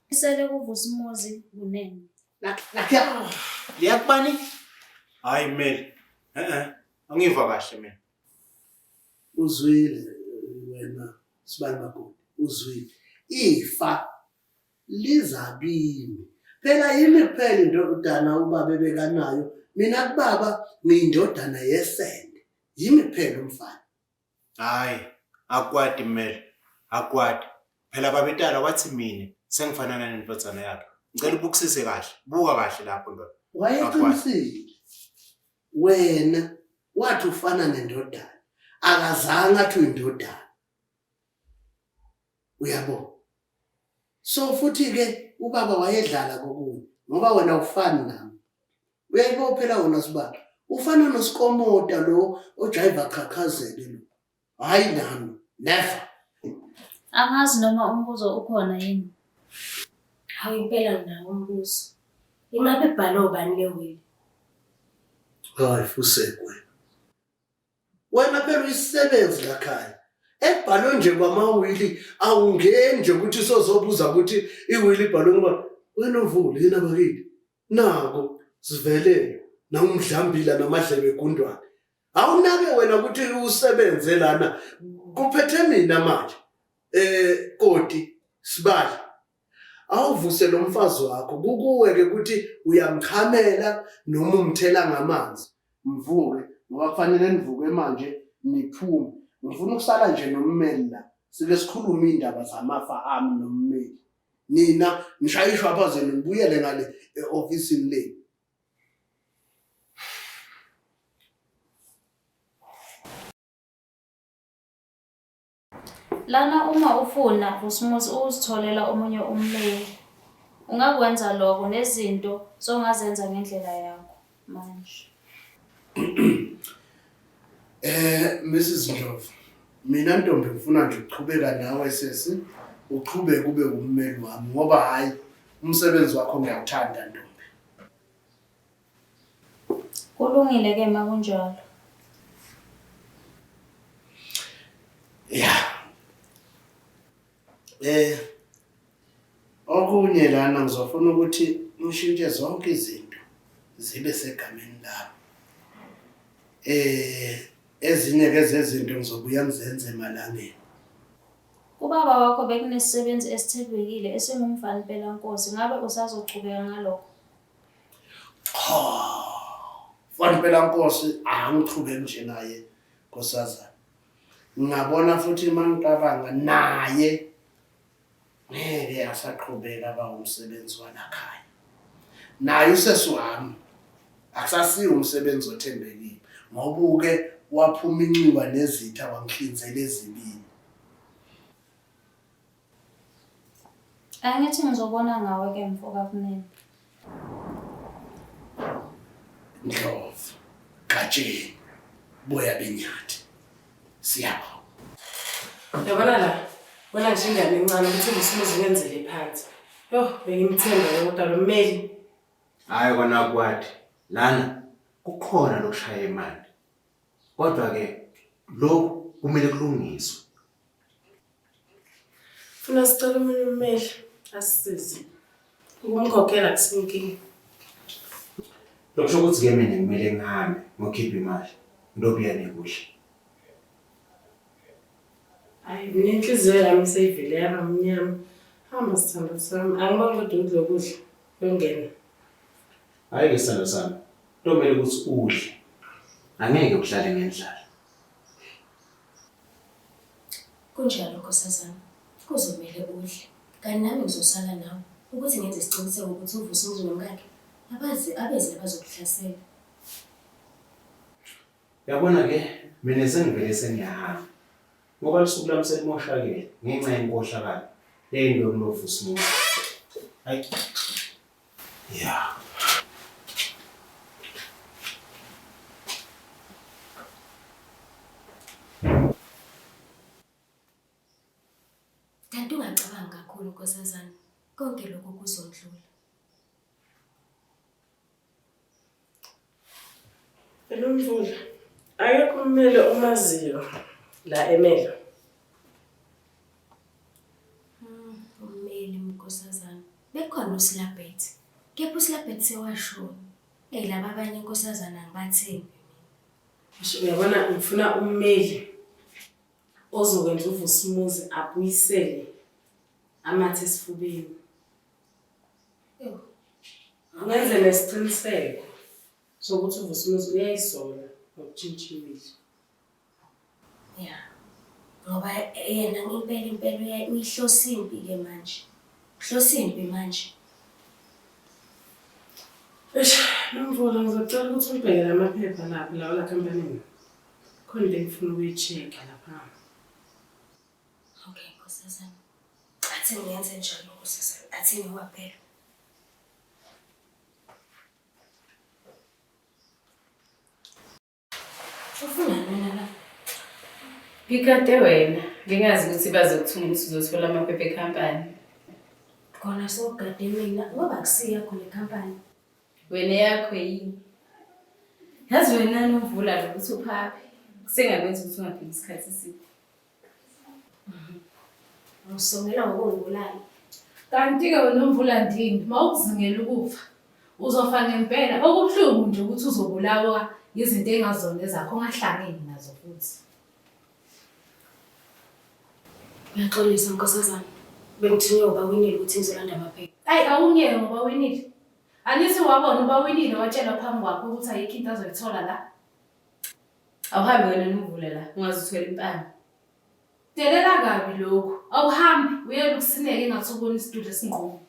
Lisele kuVusimuzi kunene. Nakya. Liyakubani? Hayi Mel. Angiva kahle mina. Uzwile wena sibali makho. Uzwile. Ifa lizabini. Phela yimi kuphela indodana ubaba ebekanayo. Mina kubaba ngiyindodana yesende. Yimi kuphela umfana. Hayi, akwadi Mel. Akwadi. Phela babetala wathi mina sengifanana nentodzana yakhe. Ngicela ubukisise kahle. Buka kahle lapho ndoda. Wayeqinisile. Wena wathi ufana nendodana. Akazange athi uyindodana. Uyabona? So futhi ke ubaba wayedlala kokunye ngoba wena ufani nami. Uyayibophela wona sibaba. Ufana noSikomota lo ojiva qhaqhazele lo. Hayi nami, never. Angazi noma umbuzo ukhona yini. Hawu impela nawo umbuzo. Ingabe ibhalwe ubani le will? Hayi Fusekwe. Wena phela uyisebenzi lakhaya. Ebhalwe nje kwamawili awungeni nje ukuthi sozobuza ukuthi iwili ibhalwe ngoba wena uvule yini abakini. Nako sivelele nawumdlambila namadlebe egundwane. Awunake wena ukuthi usebenze lana kuphethe mina manje. Koti sibali. Awuvuse lo mfazi wakho kukuwe ke ukuthi uyamkhamela noma umthela ngamanzi. Mvuke ngoba kufanele nivuke manje niphume. Ngifuna ukusala nje nommeli la. Sike sikhuluma indaba zamafa ami nommeli. Nina nishayishwa phaze nibuyele ngale eofisini leni. Lana uma ufuna Vusumuzi uzitholela omunye ummeli, ungakwenza lokho nezinto zongazenza ngendlela yakho manje. Mrs Ndlovu, mina Ntombi ngifuna nje ukuqhubeka nawe sesi, uqhubeke kube ummeli wami ngoba hayi umsebenzi wakho ngiyawuthanda Ntombi. Kulungile ke makunjalo. Yeah. Okunye lana ngizofuna ukuthi ushintshe zonke izinto zibe segameni lami. Ezinye ke zezinto ngizobuya ngizenze emalangeni. Ubaba wakho bekunesisebenzi esithebekile esingumfana phela Nkosi, ngabe usazochubeka ngalokho? Mfana phela Nkosi angichubeke nje naye Nkosazana. Ngabona futhi mangicabanga naye ngeke asaqhubeka ba umsebenzi walakhaya. Naye usesiwami akusasiyo umsebenzi othembekile ngoba uke waphuma inxiba nezitha wangihlinzela ezibini. Angithi ngizobona ngawe ke mfoka kunene. Ndlovu, Gatsheni, Boya Benyathi. Siyabona. Yabona la, wena nje ingane encane ukuthi Vusumuzi wenzele phansi. Yo, bengimthemba kodwa lo mmeli. Hayi kona kwathi lana kukhona lokushaya imali. Kodwa ke lokhu kumele kulungiswe. Funa sicela umunye ummeli asisize. Ukumkhokhela kusinkingi. Lokusho ukuthi ke mina kumele ngihambe ngokhipha imali. Ndobuya nekuhle. Hayi, mina inhliziyo yami seyivele yaba mnyama. Hamba sithando sami, angiboni kodwa udlo kudla. Yongena. Hayi ke sithando sami. Ntomele ukuthi udle. Angeke uhlale ngendlala. Kunjalo Nkosazana. Kuzomela udle. Kanti nami ngizosala nawe ukuthi ngenze isiqiniseko ukuthi uVusumuzi nomkakhe abeze bazokuhlasela. Yabona ke mina sengivele sengiyahamba. Ngoba lisuku lami selimoshakele ngenxa yenkohlakalo lento yokulovusumuzi. Hayi. Yeah. Kanti ungacabanga kakhulu Nkosazana. Konke lokho kuzondlula. Enomvula. Akekho ummeli omaziyo la eMelo. Ummeli Nkosazana. Bekhona uSilabhethi. Kepha uSilabhethi sewashona. Laba abanye Nkosazana ngibathembi. Uyabona ngifuna ummeli ozokwenza uVusumuzi abuyisele amathe esifubeni. Ngenze nesiqiniseko sokuthi uVusumuzi uyayisola ngokutshintsha imali. Yeah. Ngoba yena impela uyihlosimbi ke manje. Uhlosimbi manje. Nomvula ngizocela ukuthi ubheke lamaphepha lapha lawa la company. Khona into engifuna ukuyi-check-a lapha. Okay, Nkosazana. Athi ngiyenze njalo Nkosazana. Athi ngiwaphela. Ufuna mina la? Ngikade wena, ngingazi ukuthi bazokuthuma ukuthi uzothola amaphepha ekhampani. Khona sogade mina ngoba kusiya khona ekhampani. Wena yakho yini? Yazi wena novula ukuthi uphaphi. Kusengakwenza ukuthi ungaphili isikhathi eside. Awusongela ngokungibulala. Kanti-ke wena uMvulandini, mawukuzingela ukufa, uzofa ngempela. Okubuhlungu nje ukuthi uzobulawa izinto engazona ezakho ongahlangeni nazo futhi. Ngiyaxolisa nkosazana. Bengithiwe ubawinile ukuthi ngizolanda amaphepha. Ayi awungeke ngoba winile. Anithi wabona uba winile watshela phambi kwakho ukuthi ayikho into azoyithola la. Awuhambe wena novula la, ungazithola impama. Delela kabi lokhu. Awuhambi uyela ukusineka engathi ubona isitulo esinqomo.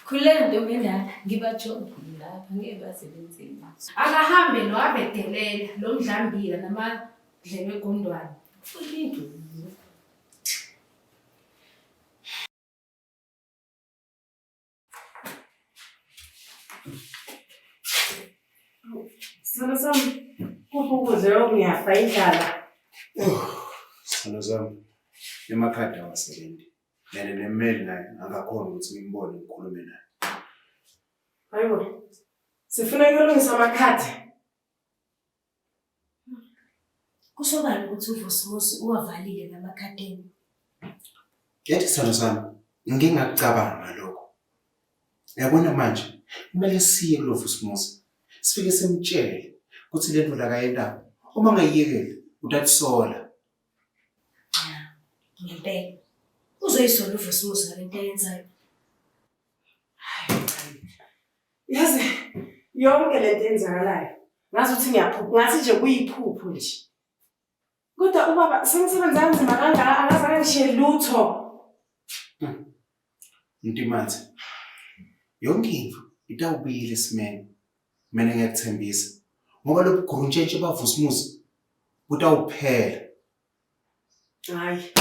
Khuleka ntombi endala, ngibajongile lapha ngeke basebenzeni. Akahambe lo abedelela lo mdlambila namadlebe egondwane. Fulindu. Sithando sami, kuphi ukudla okungiyafa indlala? Sithando sami, emakhadi awasebenzi. Mina nemmeli naye angakhona ukuthi ngimbone ngikhulume naye. Hayibo. Sifuna ukulungisa amakhadi. Kusobala ukuthi uVusimuzi uwavalile lamakhadeni. Yathi sithando sami, ngingakucabanga ngalokho. Yabona manje, kumele siye kulo Vusimuzi. Sifike simtshele ukuthi le nto la kayendaba. Uma ngayiyekela utakusola. Ngempela. Uzoyisola uVusimuzi ngalento ayenzayo. Yazi yonke lento enzakalayo. Ngazi ukuthi ngiyaphupha, ngathi nje kuyiphupho nje. Kodwa ubaba sengisebenza kanzima kangaka angaze angishiye lutho. Ntimanzi. Yonke into itawubuyela esimeni. Mina ngiyakuthembisa. Ngoba lo buguruntshentshe baVusimuzi utawuphela. Hayi.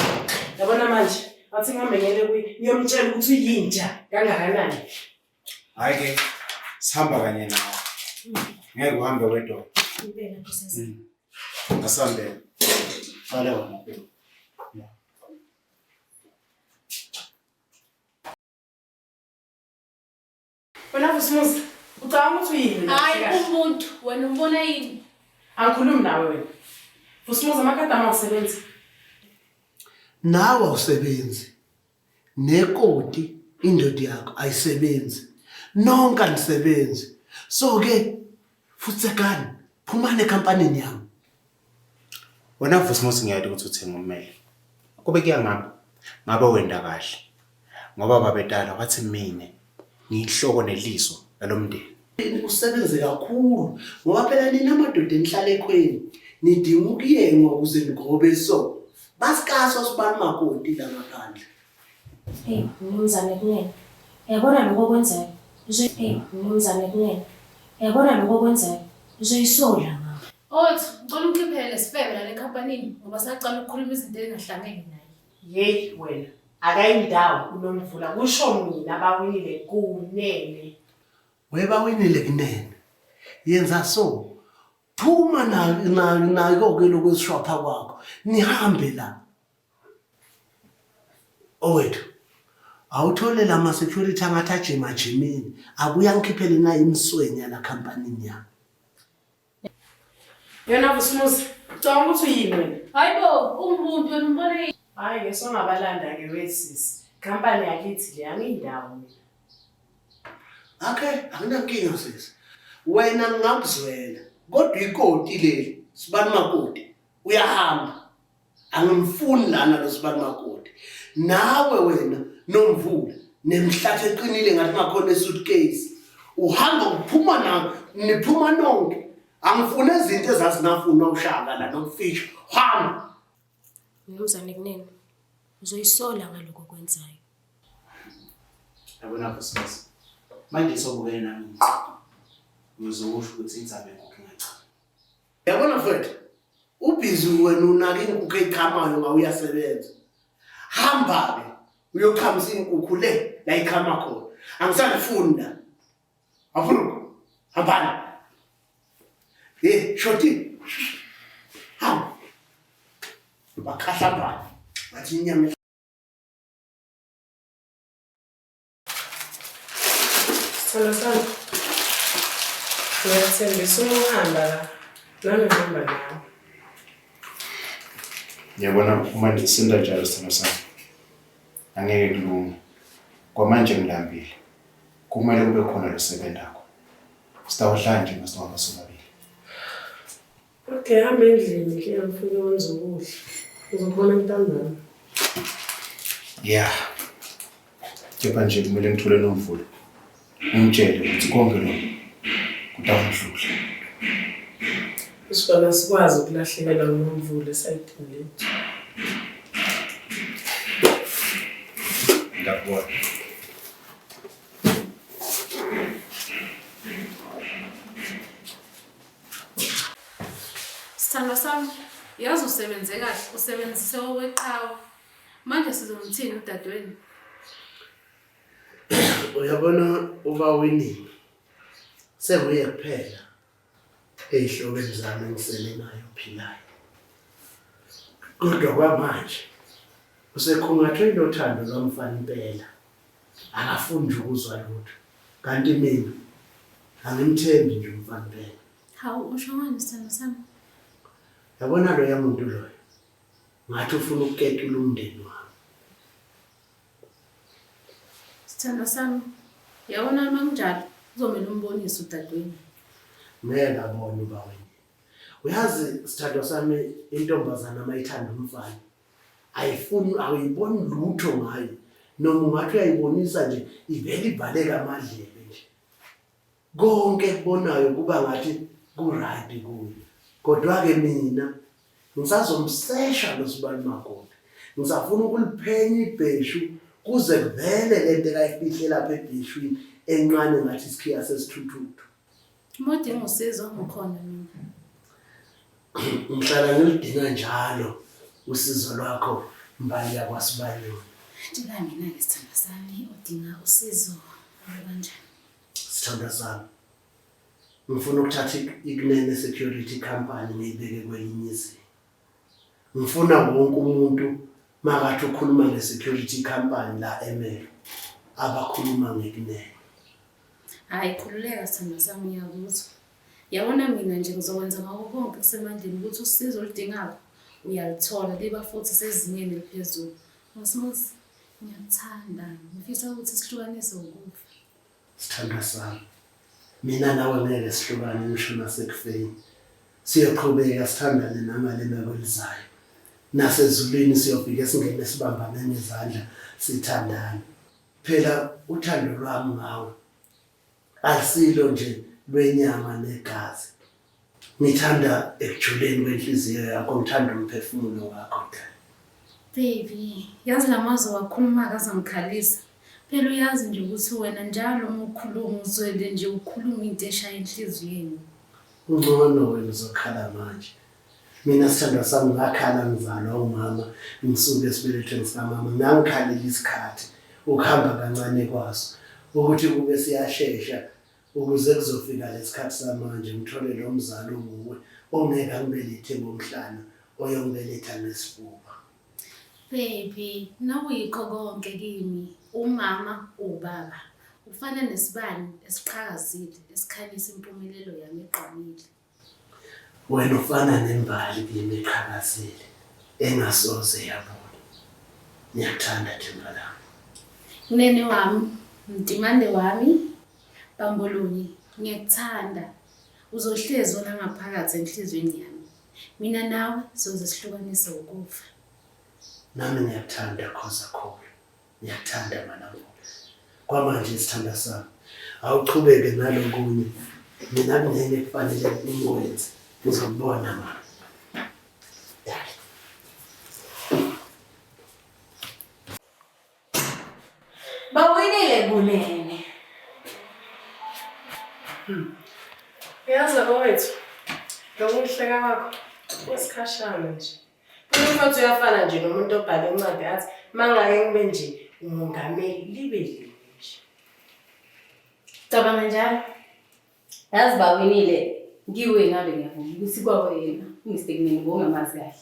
Yabona manje, athi ngihambe ngele kuyi ngiyomtshela ukuthi uyinja kangakanani. Hayi ke, sihamba kanye nawe. Ngeke uhambe wedwa. Impela nkosazana. Asambele. Fale wena. Wena Vusimuzi, ucabanga ukuthi uyini? Hayi umuntu, wena umbona yini? Angikhulumi nawe wena. Vusimuzi amakhadi amasebenzi. Nawe awusebenzi. Nekoti indoda yakho ayisebenzi. Nonke anisebenzi. So ke futhi sekani phumani ekampanini yami. Wena Vusimuzi ngiyade ukuthi uthenga ummeli. Kube kuyangapha. Ngabe wenda kahle. Ngoba babedala wathi mina ngiyihloko neliso lalomndeni. Usebenze kakhulu ngoba phela nina amadoda enihlala ekhweni nidinga ukuyengwa ukuze nigobe so. Basikaso sibani makoti la ngaphandle. Hey, mnumzane kunene. Yabona lokho okwenzayo. Mnumzane kunene. Yabona lokho okwenzayo. Uzoyisola ngapha. Othi, ngicela ukukhiphele sifebe la ekhampanini ngoba sacala ukukhuluma izinto engahlangene naye. Yeyi wena, akayindawo unomvula kusho mina abawinile kunene. Webawinile kunene. Yenza so. Phuma nayo ke lokwesishopha kwakho. Nihambe la. Owethu. Awuthole la security angathaje majimini. Abuya ngikhiphele na imsweni yala company yami. Yona Vusimuzi, ucabanga ukuthi uyini wena? Hayibo, umuntu wena umbona yini? Hayi ke songabalanda ke wesisi. Company yakithi le angiyindawo mina. Okay, akunankinga sisi. Wena ngingakuzwela. Kodwa ikoti leli, sibani makoti. Uyahamba. Angimfuni lana lo sibani makoti. Nawe wena nomvula nemhlathe eqinile ngathi ngakhona suitcase. Uhamba uphuma nawe, niphuma nonke. Angifuni izinto ezazingafuna ushaka la nomfisho. Hamba. Mnumzane kunene. Uzoyisola ngalokho okwenzayo. Yabona Vusimuzi. Manje sobukene nami. Uzosho ukuthi inzabe yakho ngiyacha. Yabona mfethu, ubhizi wena unake inkukhu eqhamayo ngawuyasebenza. Hamba ke uyokhamisa inkukhu le la iqhama khona. Angisafuni la. Afuna. Hambana. Shoti. Hamba. Bakhahla bani. Bathi inyama Sithando sami. Ngiyathembisa ukuhamba la. Nami ngihamba nawe. Ngiyabona uma ndisinda njalo sithando sami. Angeke kulunge. Kwamanje ngilambile. Kumele kube khona lo sebendakho. Sitawudlala nje masingaba sobabili. Okay, hamba endlini ke ngifike wenza ukudla. Ngizobona ntambama. Yeah. Kepha nje kumele ngithule nomvulo. Ngimtshele ukuthi konke lokho kutawudlula. Isibona sikwazi ukulahlekelwa nomvulo esayidini lethu. Ngiyabona. Sithando sami, yazi usebenze kahle, usebenzise okweqhawe. Manje sizomthini udadewenu? Uyabona uba winning. Senguye kuphela ezihlobeni zami engisele nayo ophilayo. Kodwa kwamanje usekhungathwe lothando lomfana impela. Akafuni nje ukuzwa lutho. Kanti mina angimthembi nje umfana impela. Hawu, usho ngani sithando sami? Yabona lo yamuntu loyo. Ngathi ufuna ukuketula umndeni wami. Sithando sami, yabona manginjalo uzomela umbonise udadewenu. Ngeke abone uba wena. Uyazi sithando sami intombazana mayithanda umfana. Ayifuni awuyiboni lutho ngayo. Noma ungathi uyayibonisa nje ivele ibaleka amadlebe nje. Konke kubonayo kuba ngathi ku-right kuyo. Kodwa ke mina ngisazomsesha lo Sibali Makoti. Ngisafuna ukuliphenya ibheshu kuze kuvele lento kayifihle lapha ebheshwini enqane ngathi isikhiya sesithuthuthu. Modinga usizo ngikhona mina. Ngihlala ngilidinga njalo usizo lwakho mbali yakwaSibali. Njela mina ke sithando sami udinga usizo kanjani? Sithando sami. Ngifuna ukuthatha ikunene security company ngiyibeke kwelinye izinga. Ngifuna wonke umuntu makathi ukhuluma nge-security company la eMelo abakhuluma ngekunene. Hayi khululeka sithando sami ngiyakuzwa. Yabona mina nje ngizokwenza ngakho konke kusemandleni ukuthi usizo oludingayo uyalithola liba futhi sezingeni eliphezulu. Ngosimuzi ngiyakuthanda. Ngifisa ukuthi sihlukanise ukufa. Sithando sami. Mina nawe ngeke sihlukane ngisho nasekufeni. Siyoqhubeka sithandane namalema kwelizayo. Nasezulwini siyofika singene sibambane ngezandla sithandane. Phela uthando lwami ngawe asilo nje lwenyama negazi. Ngithanda ekujuleni kwenhliziyo yakho, ngithanda umphefumulo wakho. Baby, yazi lamazwi wakhuluma akazangikhalisa. Phela uyazi nje ukuthi wena njalo uma ukhuluma uzwele nje ukhuluma into eshaya enhliziyweni. Ungcono wena uzokhala manje. Mina sithando sami ngakhala ngizalwa umama ngisuke esibelethweni sikamama. Ngangikhalela isikhathi ukuhamba kancane kwaso ukuthi kube siyashesha ukuze kuzofika lesikhathi samanje ngithole lo mzalo nguwe ongeke angibelethe ngomhlana oyongibeletha nesifuba. Baby, nawe yikho konke kimi. Umama, ubaba. Ufana nesibani esiqhakazile esikhanyisa impumelelo yami eqhamile. Wena ufana nembali kimi eqhakazile engasoze yabona. Ngiyakuthanda themba lami. Nene wami, mtimande wami, Bamboloni, ngiyakuthanda. Uzohlezi wona ngaphakathi enhlizweni yami. Mina nawe sizoze sihlukanise ukufa. Nami ngiyakuthanda khoza khona. Ngiyakuthanda manabo. Kwamanje sithanda sami. Awuqhubeke nalokunye. Mina kunene kufanele ngikwenze. Ngizobona mama. Bawinile kunene. Yazi bawethu. Lo muhleka wakho wesikhashana nje. Umuntu uyafana nje nomuntu obhala incwadi athi mangake ngibe nje umongameli libe nje. Cabanga njalo. Yazi bawinile ngiwe ngabe ngiyavuma ukuthi kwawena ungistekumeni ngongamazi kahle.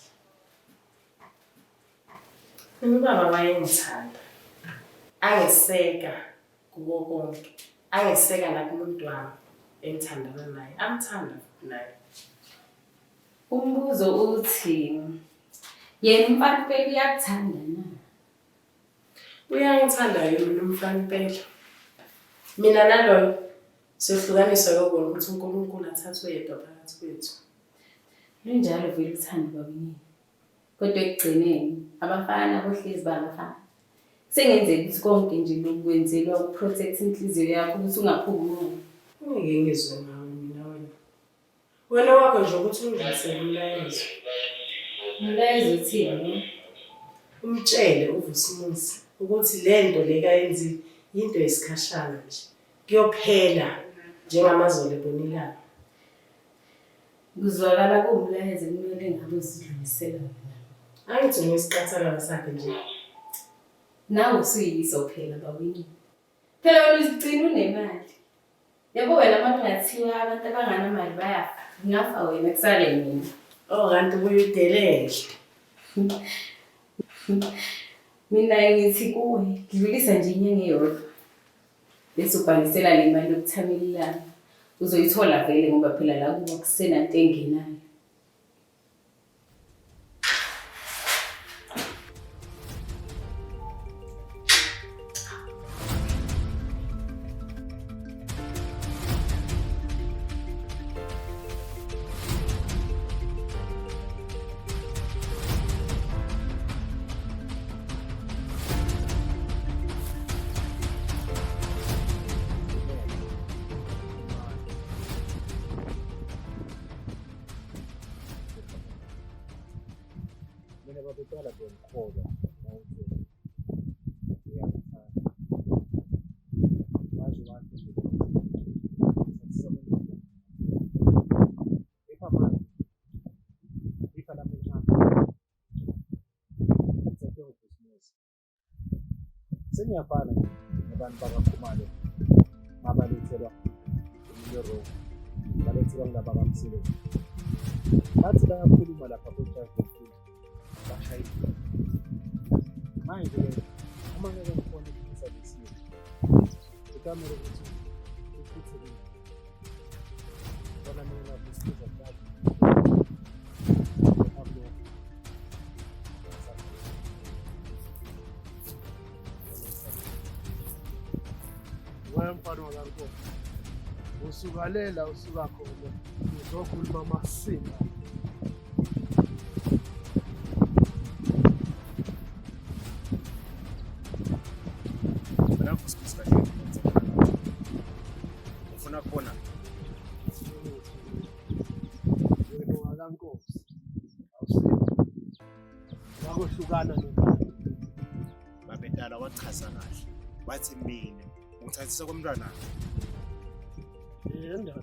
Ubaba wayengithanda. Angiseka kuwo konke. angiseka nakumuntu wami engithandana naye, amthanda naye. Umbuzo uthi yena umfana impela uyakuthanda na? Uyangithanda yini umfana impela? Mina naloyo sihlukaniswa yokubona ukuthi uNkulunkulu athathe yedwa phakathi kwethu. Lunjalo vele uthanda babini. Kodwa ekugcineni abafana bohlezi bangafana. Sengenzeka ukuthi konke nje lokwenzelwa ukuprotect inhliziyo yakho ukuthi ungaphumi umoya. Ngeke ngizwe ngawe mina wena. Wena wakho nje ukuthi ungidlisele umlayezo. Umlayezo uthini? Umtshele uVusimuzi ukuthi lento lekayenzi into yesikhashana nje. Kuyophela njengamazolo ebonilana. Kuzwakala kuwumlayezo kumele ngabe uzidlulisela wena. Angithi ngisiqathana sakhe nje. Nawe usuyiso phela babini. Phela wena uzigcina unemali. Yabo wena manje ngathiwa abantu abanganamali bayafa. Ngafa wena kusale mina. Oh kanti kuyidelele. Mina ngithi kuwe dlulisa nje inyanga eyodwa. Bese ubhalisela le mali yokuthamelilana. Uzoyithola vele ngoba phela la kuba kusenanto engenayo. Sengiyafana nabantu bakakhumalo abalethelwa eMiloro balethelwa ngilaba kaMsile bathi bayakhuluma lapha ku-Drive bashayile manje uma ngeke ngifone ukufisa lesimo ukamele ukuthi ufuthi bona mina ngisiza kahle mfana wakho usukalela usuka khona uzokhuluma amasinga lapho sikusa ufuna khona wena wakankosi awusizo wakohlukana nomuntu babedala wachaza kahle bathi mina ngithathisa komntwana yenda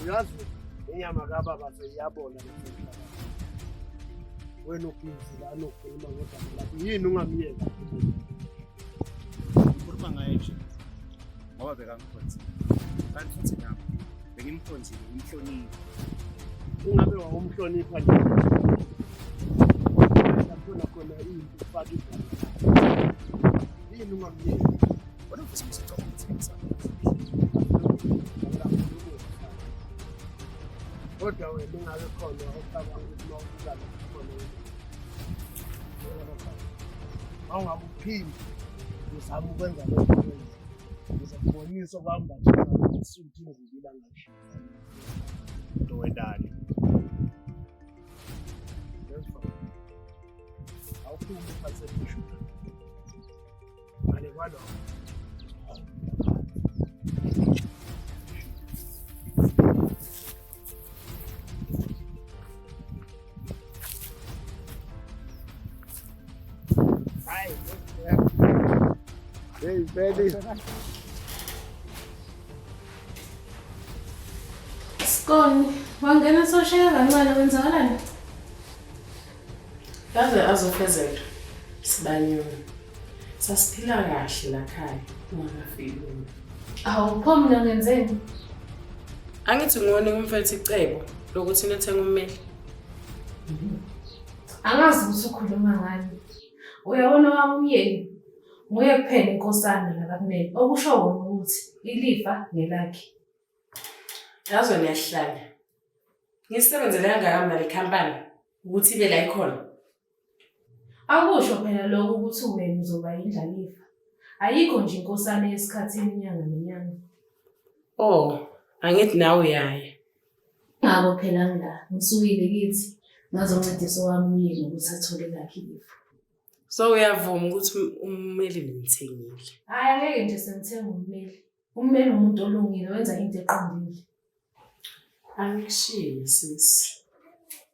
uyazi inyama kababa seyabona lesonto wena uphindile la nokhuluma ngodaba lapho yini ungamiyeka ukhuluma ngaye nje ngoba bekangikhonza kanti futhi nami bengimkhonzile umhloniphi ungabe wawumhlonipha nje ngiyabona khona into ufaka igama yini ungamiyeka wena ufuthi uthomisa kodwa wena ungabe khona ocabanga ukuthi mawubuka khona awungabuphindi uzama ukwenza lokho ngizokubonisa kwamba nje isuthi ngizibila ngasho into wedani awuphumi phansi eshuka ngale kwalo Hey, baby. Skoni, wangena soshaya kancane kwenzakalani? Yaze azofezela sibanyoni. Sasiphila kahle la khaya ungakafiki. Awupho mina ngenzeni? Angithi ngone kumfethe icebo lokuthi nethenga ummeli. Angazi ukuthi ukhuluma ngani. Uyabona wami umyeni Nguye kuphela inkosana la kakumele. Okusho wona ukuthi ilifa ngelakhe. Yazi wena yahlanya. Ngisebenzele kangakanani nale company ukuthi ibe la ikhona. Akusho phela lokho ukuthi wena uzoba indlalifa. Ayikho nje inkosana yesikhathini inyanga nenyanga. Oh, angithi nawe yaya. Ngabo phela ngila ngisukile kithi ngazoncedisa wami uyini ukuthi athole lakhe ilifa. So uyavuma ukuthi ummeli nimthengile. Hayi angeke nje sengithenga ummeli. Ummeli umuntu olungile wenza into eqondile. Angishiye sisi.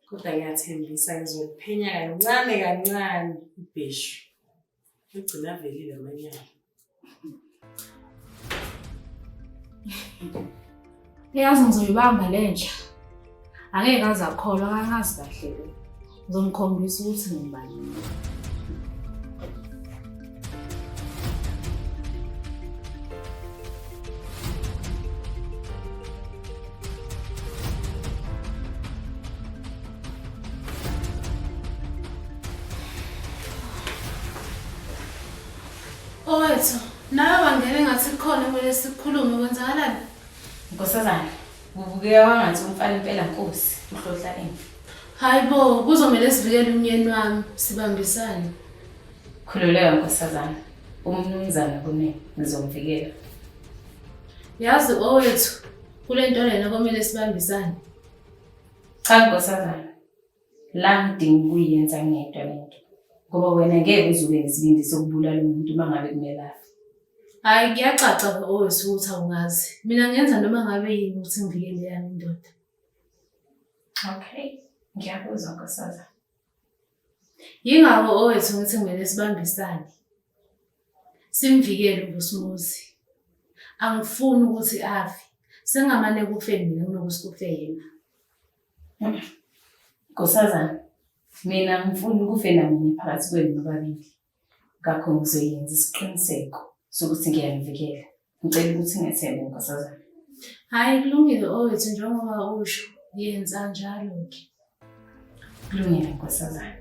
Kodwa ngiyathembisa ngizoliphenya kancane kancane ibheshu. Ugcina velile amanyala. Yazi ngizoyibamba lenja. Angeke azakholwa kangazi kahle. Ngizomkhombisa ukuthi ngibani. Owethu, nawe bangene ngathi kukhona kumele sikhulume kwenzakalani? Nkosazana, ubukeka wangathi umfana impela Nkosi, uhlohla ini. Hayibo, kuzomela sivikele umyeni wami, sibambisane. Khululeka Nkosazana, umnumzana kune ngizomvikela. Yazi owethu, kule nto lena komele sibambisane. Cha Nkosazana, la ngidinga ukuyenza ngedwa lento. Ngoba wena ngeke uzube nesibindi sokubulala umuntu mangabe kumele afe. Hayi kuyacaca owethu ukuthi awungazi. Mina ngenza noma ngabe yini ukuthi ngivikele yami indoda. Okay, ngiyakuzwa Nkosazana. Yingakho owethu ngithi kumele sibambisane. Simvikele uBusumuzi. Angifuni ukuthi afe. Sengamane kufe mina kunokusikufe yena. Nkosazana, mina ngifuna ukufe nami phakathi kwenu nobabili. Ngakho ngizoyenza isiqiniseko sokuthi ngiyanivikela. Ngicela ukuthi ngethembe Nkosazana. Hayi kulungile owethu njengoba usho yenza njalo ke. Kulungile Nkosazana.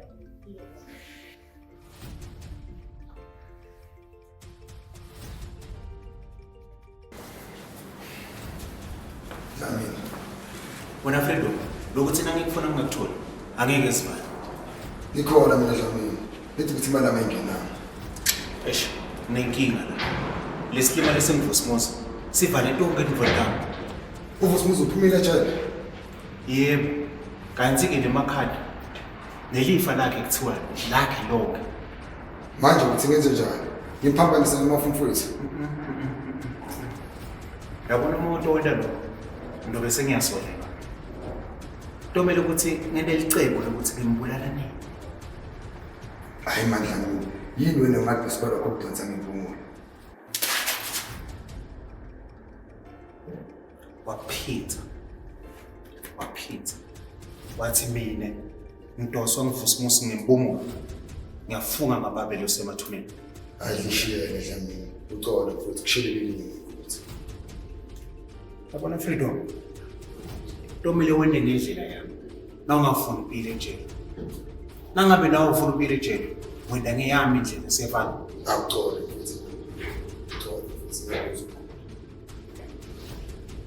Dlamini. Wena Fredo, lokuthi ngikufuna ngakuthola. Angeke sivale. Nikhona mina Dlamini. Lithi ukuthi imali yami ayingenanga. Eish, nenkinga la. Lesikima lesengivusimoza. Sivale tonke imvodami. Uvusumuzi uphumile ejele. Yebo. Kanti ke lemakhadi nelifa lakhe kuthiwa lakhe lonke. Manje uthi ngenze njani? Ngimphambanisa nomafumfowethu. Yabona umuntu wena lo. Ndobe sengiyasolela. Ntomele ukuthi ngene licebo lokuthi ngimbulala nini. Hayi manje Dlamini. Yini wena ngathi sibala kokudonsa ngempumulo? Waphitha. Wathi mina ngidoswa ngivusumusi ngempumulo. Ngiyafunga ngababelo semathuneni. Ayishiyele Dlamini. Ucole futhi kushiyele linye ukuthi. Yabona Freedom. Ntomele wende ngendlela yami. Nawungafuni impilo ejele. Nangabe nawe ufuna impilo ejele, wenda ngeyami indlela sefana. Awucole futhi.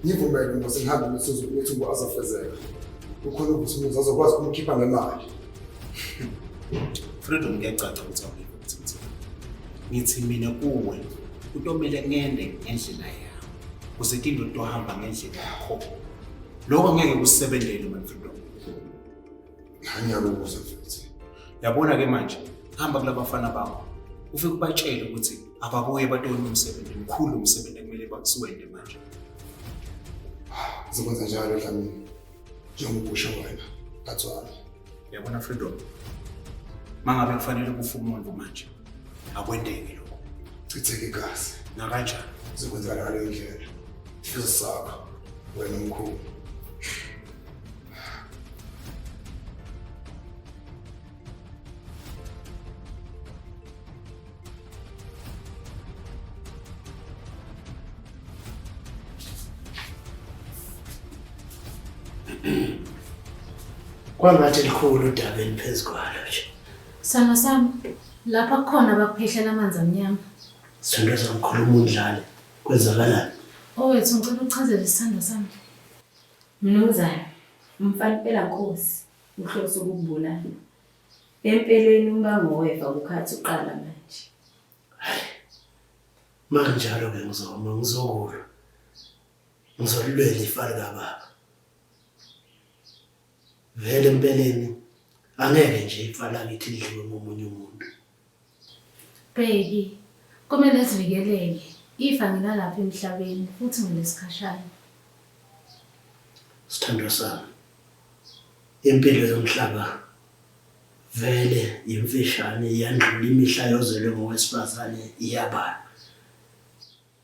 Ngivumele ngoba sengihambe nesizo ukuthi azafezeka. Ukhona uVusumuzi azokwazi ukumkhipha ngemali. Freedom ngiyacaca ukuthi awuyithi. Ngithi mina kuwe utomele ngende ngendlela yami. Usethi into ohamba ngendlela yakho. Lokho ngeke kusebenzele man Freedom. Ngiyabuza futhi. Yabona ke manje hamba kulabafana bakho. Ufike ubatshele ukuthi ababuye batoni umsebenzi omkhulu umsebenzi kumele bakusiwende manje. Zikwenza njalo Dlamini. Njengoba usho wena, Gatswana. Yabona Freedom. Mangabe kufanele kufa umuntu manje. Akwendeke lokho. Chitheke igazi. Na kanjani? Zikwenza ngale ndlela. Isisaka wena mkhulu. Kwangathi likhulu udaba eliphezulu kwalo nje. Sana sami, lapha kukhona abakuphehlela amanzi amnyama. Sithando samkhuluma undlala. Kwenzakalani? Owethu ngicela uchazele isithando sami. Mnumzane, umfana impela Nkosi, uhlose ukubulala. Empeleni umbango wefa ukhathi uqala manje. Manjalo ke ngizokulwa. Ngizolwela ifa likababa. Vele empeleni angeke nje ifa lakithi lidliwe ngomunye umuntu. Baby, kumele sivikeleke. Ifa ngilalapha emhlabeni futhi ngilesikhashana. Sithando sami. Impilo yomhlaba vele imfishane iyandlula imihla yozelwe ngowesifazane iyabala.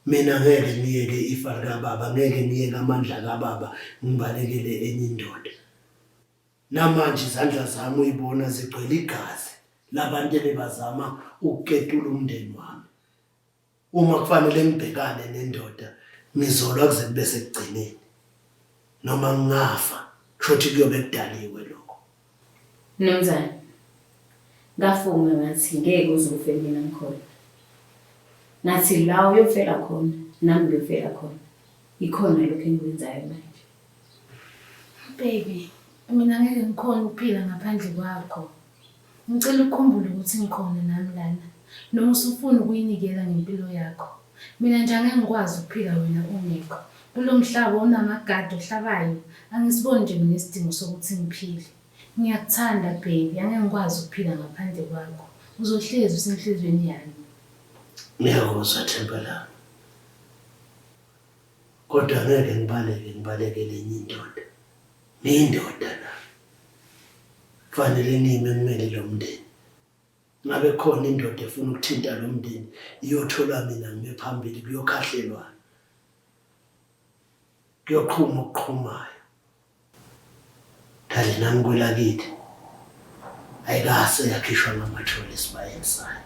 Mina ngeke ngiyeke ifa likababa, ngeke ngiyeke amandla kababa ngibalekele enye indoda. Namanje izandla zami uyibona zigcwele igazi labantu ebazama ukuketula umndeni wami. Uma kufanele ngibhekane nendoda ngizolwa kuze kube sekugcineni. Noma ngafa shothi kuyobe kudaliwe lokho. Mnumzane, ngafunga ngathi ngeke uzofe mina ngikhona. Nathi la uyofela khona, nami ngiyofela khona. Ikhona lokho engikwenzayo manje. Baby, mina ngeke ngikhona ukuphila ngaphandle kwakho. Ngicela ukukhumbula ukuthi ngikhona nami lana. Noma usufuna ukuyinikela ngempilo yakho. Mina nje angeke ngikwazi ukuphila wena ungekho. Kulo mhlaba onamagadi ohlabayo, angisiboni nje ngesidingo sokuthi ngiphile. Ngiyakuthanda baby, angeke ngikwazi ukuphila ngaphandle kwakho. Uzohlezi usenhlizweni yami. Ngiyakuzwa Themba lami. Kodwa ngeke ngibalekele enye indoda. Ngiyindoda la. Kufanele ngime ngimele lo mndeni. Ngabe khona indoda efuna ukuthinta lo mndeni, iyothola mina ngime phambili kuyokhahlelwa. Kuyoqhuma okuqhumayo. Kanti nami kwelakithi ayikase yakhishwa ngamathole esibayeni sayo.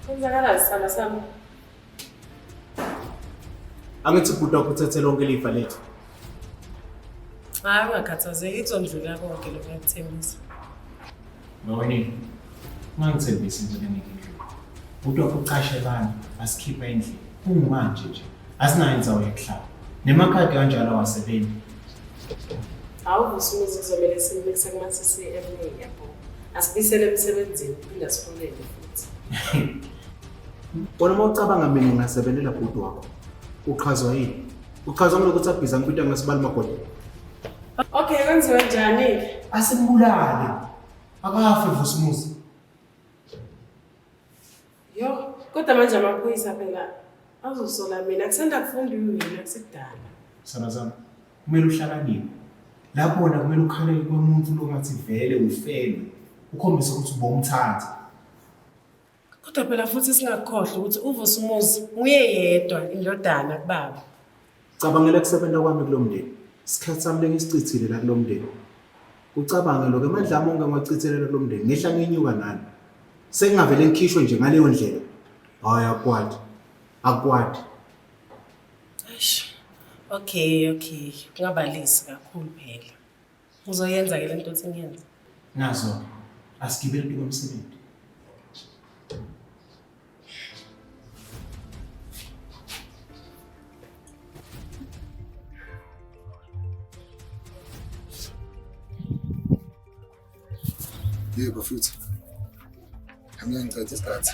Kwenzakala sithanda sami. Angithi ubhuti wakho uthethe lonke lifa lethu. Hayi ungakhathazeki, kuzondlula konke lokho ngikuthembisa. Ngawonini. Mangithembisa into engekho. Ubhuti wakho uqashe abantu, asikhipha endlini. Kungumanje nje. Asinayo indzawo yokuhlala. Nemakhadi kanjalo awasebenzi. Awuvusa umuzi kuzomela simikisa kumasisi eminye yabo. Asibisele emsebenzini, phinde siholele futhi. Bona mawucabanga mina ngingasebenela bhuti wakho. Uqhazwa yini? Uqhazwa ngokuthi abhiza ngipita ngasibali magoda. Okay, kwenziwe njani? Asimbulale. Akafe Vusumuzi. Yo, kodwa manje amaphoyisa phela azosola mina kusanda kufunda uyini kusedala. Sana zami. Kumele uhlakaniphe. Lapho wona kumele ukhalele komuntu lo ngathi vele ufelwe. Ukhombisa ukuthi ubomthatha. Kodwa phela futhi singakhohlwa ukuthi uVusumuzi uye yedwa indodana kubaba. Cabangela kusebenza kwami kulomndeni. Isikhathi sami lengisichithile la kulomndeni. Ucabange lo ke amandla ami onke ngiwachithelela kulomndeni. Ngehla ngenyuka nani. Sengingavele ngikhishwe nje ngaleyo ndlela. Hayi akwadi. Akwadi. Eish. Okay. Kungabalisi kakhulu phela. Uzoyenza ke lento othi ngiyenze. Nazo. Asigibele komsebenzi. Yebo futhi. Ngicela isikhathi.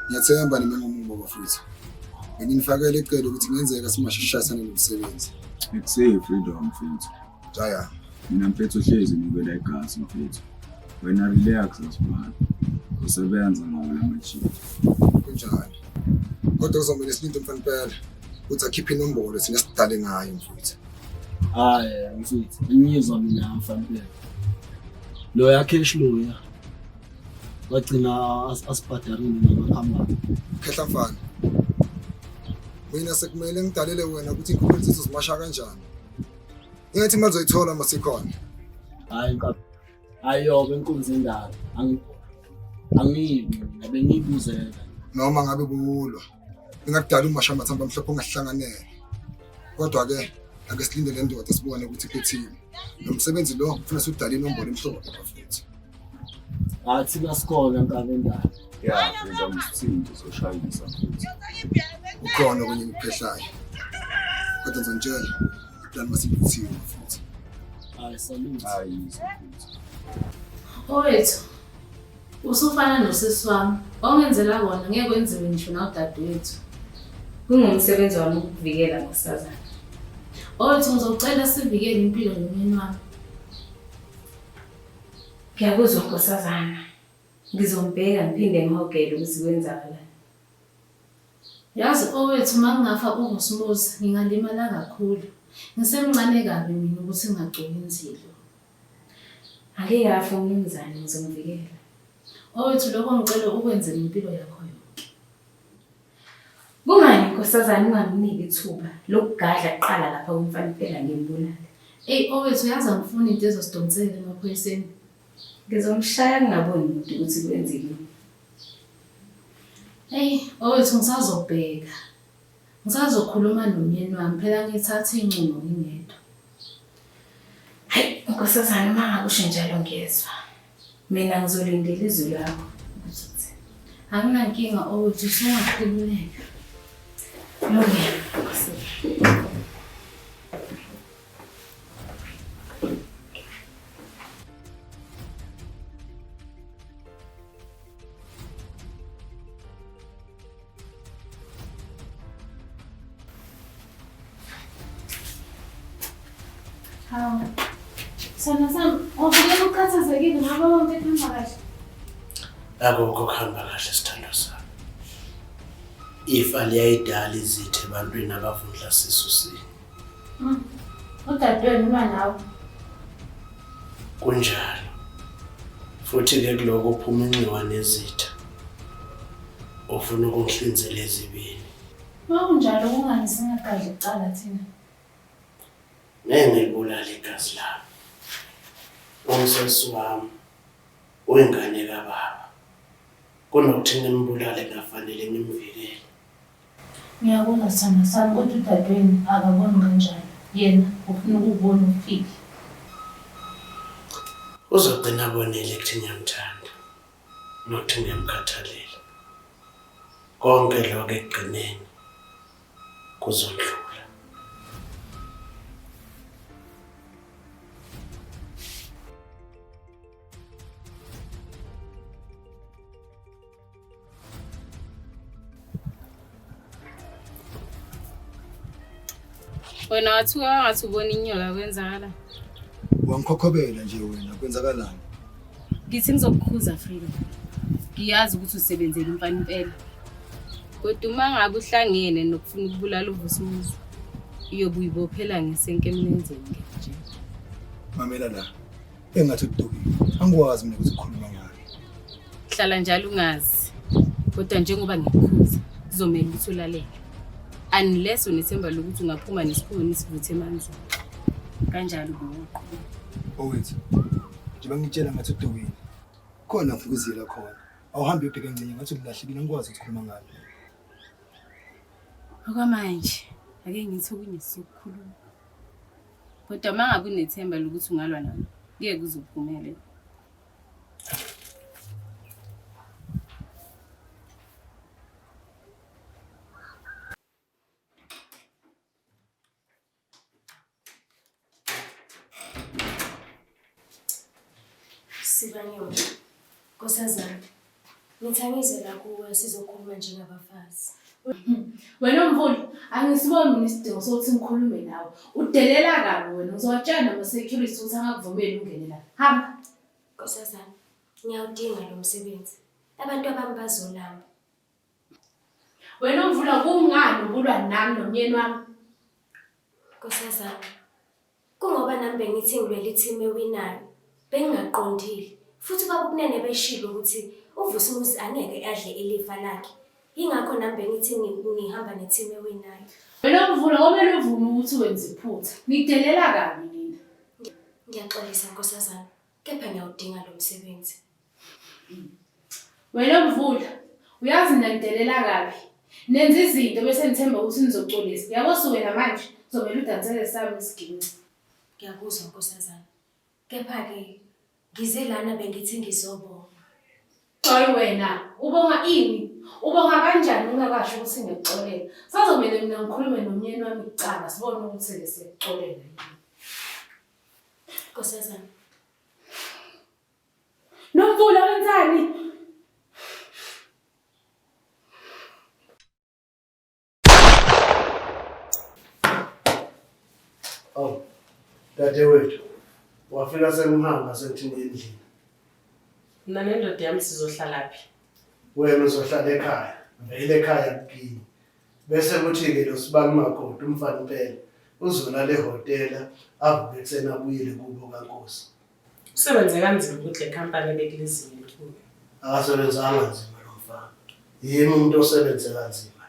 Ngiyathemba nimemumubo bafuthu. Benginifakele icebo ukuthi ngenzeka simashishasana nomsebenzi. Ekusey freedom mfethu. Jaya. Mina mfethu uhlezi ngibela igazi mfethu. Wena relax asibani. Usebenza ngawo lamachip. Kunjani? Kodwa uzomela isilinde mfana phela. Uthi akhiphe inombolo thina sidale ngayo mfethu. Hayi mfethu, ngiyizwa mina mfana phela. Lo yakhesh loya. Wagcina asibhadarini ngamakhamba. Khehla mfana. Mina sekumele ngidalele wena ukuthi inkukhu zethu zimasha kanjani. Ingathi imali zoyithola masikhona. Hayi nkapho. Ayobe inkunzi endala. Angiyibi, ngabe ngiyibuzela. Noma ngabe bulwa. Ingakudala umasha amathamba amhlophe ongahlanganele. Kodwa ke ake silinde le ndoda sibone ukuthi kuthini. Nomsebenzi lo ufuna sudala inombolo emhlophe bafethu. Athi basikhona nkabendaba. Ya, ngizamsithinta soshayisa futhi. Ukhona kwenye ukuphehlayo. Kodwa ngizonitshela plan masibuthiwe futhi. Hayi salute. Hayi futhi. Owethu, usufana nosisi wami. Ongenzela kona ngeke kwenziwe ngisho nawudadewethu. Kungumsebenzi wami ukuvikela nkosazana. Owethu ngizocela sivikele impilo yomyeni wami. Ngiyakuzwa nkosazana. Ngizombheka ngiphinde ngihogele ukuthi kwenzakalayo. Yazi owethu makungafa uVusumuzi ngingalimala kakhulu. Ngisemncane kabi mina ukuthi ngagcoka inzilo. Ake yafa umnumzane ngizomvikela. Owethu lokho ngicela ukwenze impilo yakho yonke. Kungani nkosazana ungamniki ithuba lokugadla kuqala lapha kumfana impela ngembulala. Owethu yazi angifuni into ezosidonsela emaphoyiseni. Ngizomshaya ngingaboni umuntu ukuthi kwenzekile. Owethu ngisazobheka. Ngisazokhuluma nomyeni wami phela ngithatha inqumo ngingedwa. Hayi nkosazana mangakusho njalo ngiyezwa. Mina ngizolindela izwi lakho. Akunankinga owethu usungakhululeka. Lokho nkosazana. Sana ufike ukhathazekile ngoba wonke kuhamba kahle. Akukho kuhamba kahle sithando sami. Ifa liyayidala izithe ebantwini abavundla sisusini. Udadewenu uma nawe. Kunjalo. Futhi ke kuloko uphuma inxiwa nezitha. Ufuna ukungihlinzela ezibini. Makunjalo kungani singagadli icala thina. Ngengibulala igazi lami. Umsesi wami wengane kababa. Kunokuthi ngimbulale ngafanele ngimvikele. Ngiyabona sana sami kodwa udadewenu akaboni kanjalo. Yena ufuna ukubona ufike. Uzogcina abonile ukuthi ngiyamthanda. Nokuthi ngiyamkhathalela. Konke lokho ekugcineni kuzondlula. Wena wathuka wangathi ubona inyoka kwenzakala. Wangikhokhobela nje wena kwenzakalani? Ngithi ngizokukhuza Frida. Ngiyazi ukuthi usebenzele umfana impela. Kodwa uma ngabe uhlangene nokufuna ukubulala uVusumuzi, iyobuyibophela ngesenke emlenzeni nje. Mamela la. Engathi kudukile. Angikwazi mina ukuthi ukhuluma ngani. Hlala njalo ungazi. Kodwa njengoba ngikukhuza, kuzomela ukuthi ulalele. Unless unethemba lokuthi ungaphuma nesikhuni sivuthe emanzini. Kanjalo ngoqo. Owethu. Njengoba ngitshela ngathi udukile. Khona ngifukuzela khona. Awuhambe ubheke ngcinye ngathi ulahlekile angikwazi ukukhuluma ngalo. Okwamanje ake ngithi okunesokukhuluma. Kodwa mangabe unethemba lokuthi ungalwa nami, ngeke uzuphumelele. Sibanyoni, nkosazana, ngithangize la kuwe sizokhuluma njengabafazi. Wena Mvula, angisiboni mina isidingo sokuthi ngikhulume nawe. Udelela kabi wena, uzowatshela nama-security ukuthi angakuvumeli ungene la. Hamba. Nkosazana, ngiyawudinga lo msebenzi. Abantu abami bazolamba. Wena Mvula, kungani ubulwa nami nomyeni wami? Nkosazana, kungoba nami bengithi ngilwela i-team ewinayo. Bengingaqondile futhi babukunene beshilo ukuthi uVusumuzi angeke adle ilifa lakhe. Ingakho nami bengithi ngihamba ne-team ewinayo. Wena Mvula, komele uvume ukuthi wenze iphutha. Nidelela kabi nina. Ngiyaxolisa nkosazana, kepha ngiyawudinga lo msebenzi. Wena Mvula, uyazi nanidelela kabi. Nenza izinto bese nithemba ukuthi nizocolisa. Yabo suke namanje Uzomele udansele sami isiginci. Ngiyakuzwa nkosazana. Kepha-ke ngize lana bengithi ngizobonga. Hayi wena, ubonga ini? Ubonga kanjani ungakasho ukuthi ngikuxolela? Sazomele mina ngikhulume nomyeni wami kucala sibone ukuthi siyekuxolela. Nkosazana. Nomvula wenzani? Oh, dadewethu, wafika sengihamba sengithini endlini. Mina nendoda yami sizohlala phi? Wena uzohlala ekhaya, vele ekhaya kukini. Bese kuthi-ke lo Sibani Makoti umfana impela uzolala ehhotela avuke ekuseni abuyele kubo kaNkosi. Usebenze kanzima ukuthi le company bekulizile kuyo. Akasebenzanga nzima lo mfana. Yimi umuntu osebenze kanzima.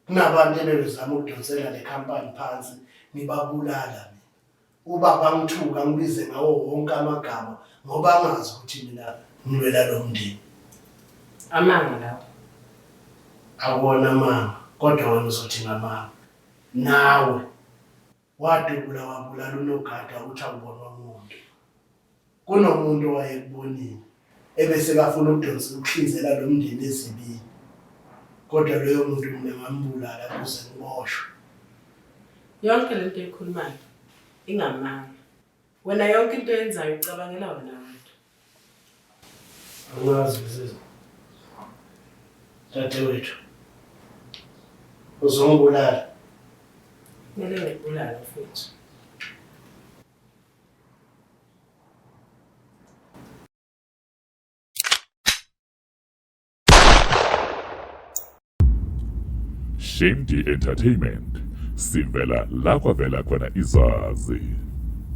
Kunabantu ebezama ukudonsela le company phansi ngibabulala mina. Ubaba ngithuka ngibize ngawo wonke amagama ngoba angazi ukuthi mina ngilwela lo mndeni. Amanga lawo. Awona mama, kodwa wena uzothi ngamama. Nawe wadubula wabulala unogada uthi awubonwa umuntu. Kunomuntu owayekubonile ebese kafuna ukudonsela ukuhlinzela lo mndeni ezibini. Kodwa loyo muntu mina ngambulala kuze ngiboshwe. Yonke lento ekhulumayo ingamanga. Wena yonke into yenzayo ucabangela wena wena. Angazi bese. Dadewethu. Uzongibulala. Kumele ngibulale futhi. Shame Entertainment, sivela la kwavela khona izazi.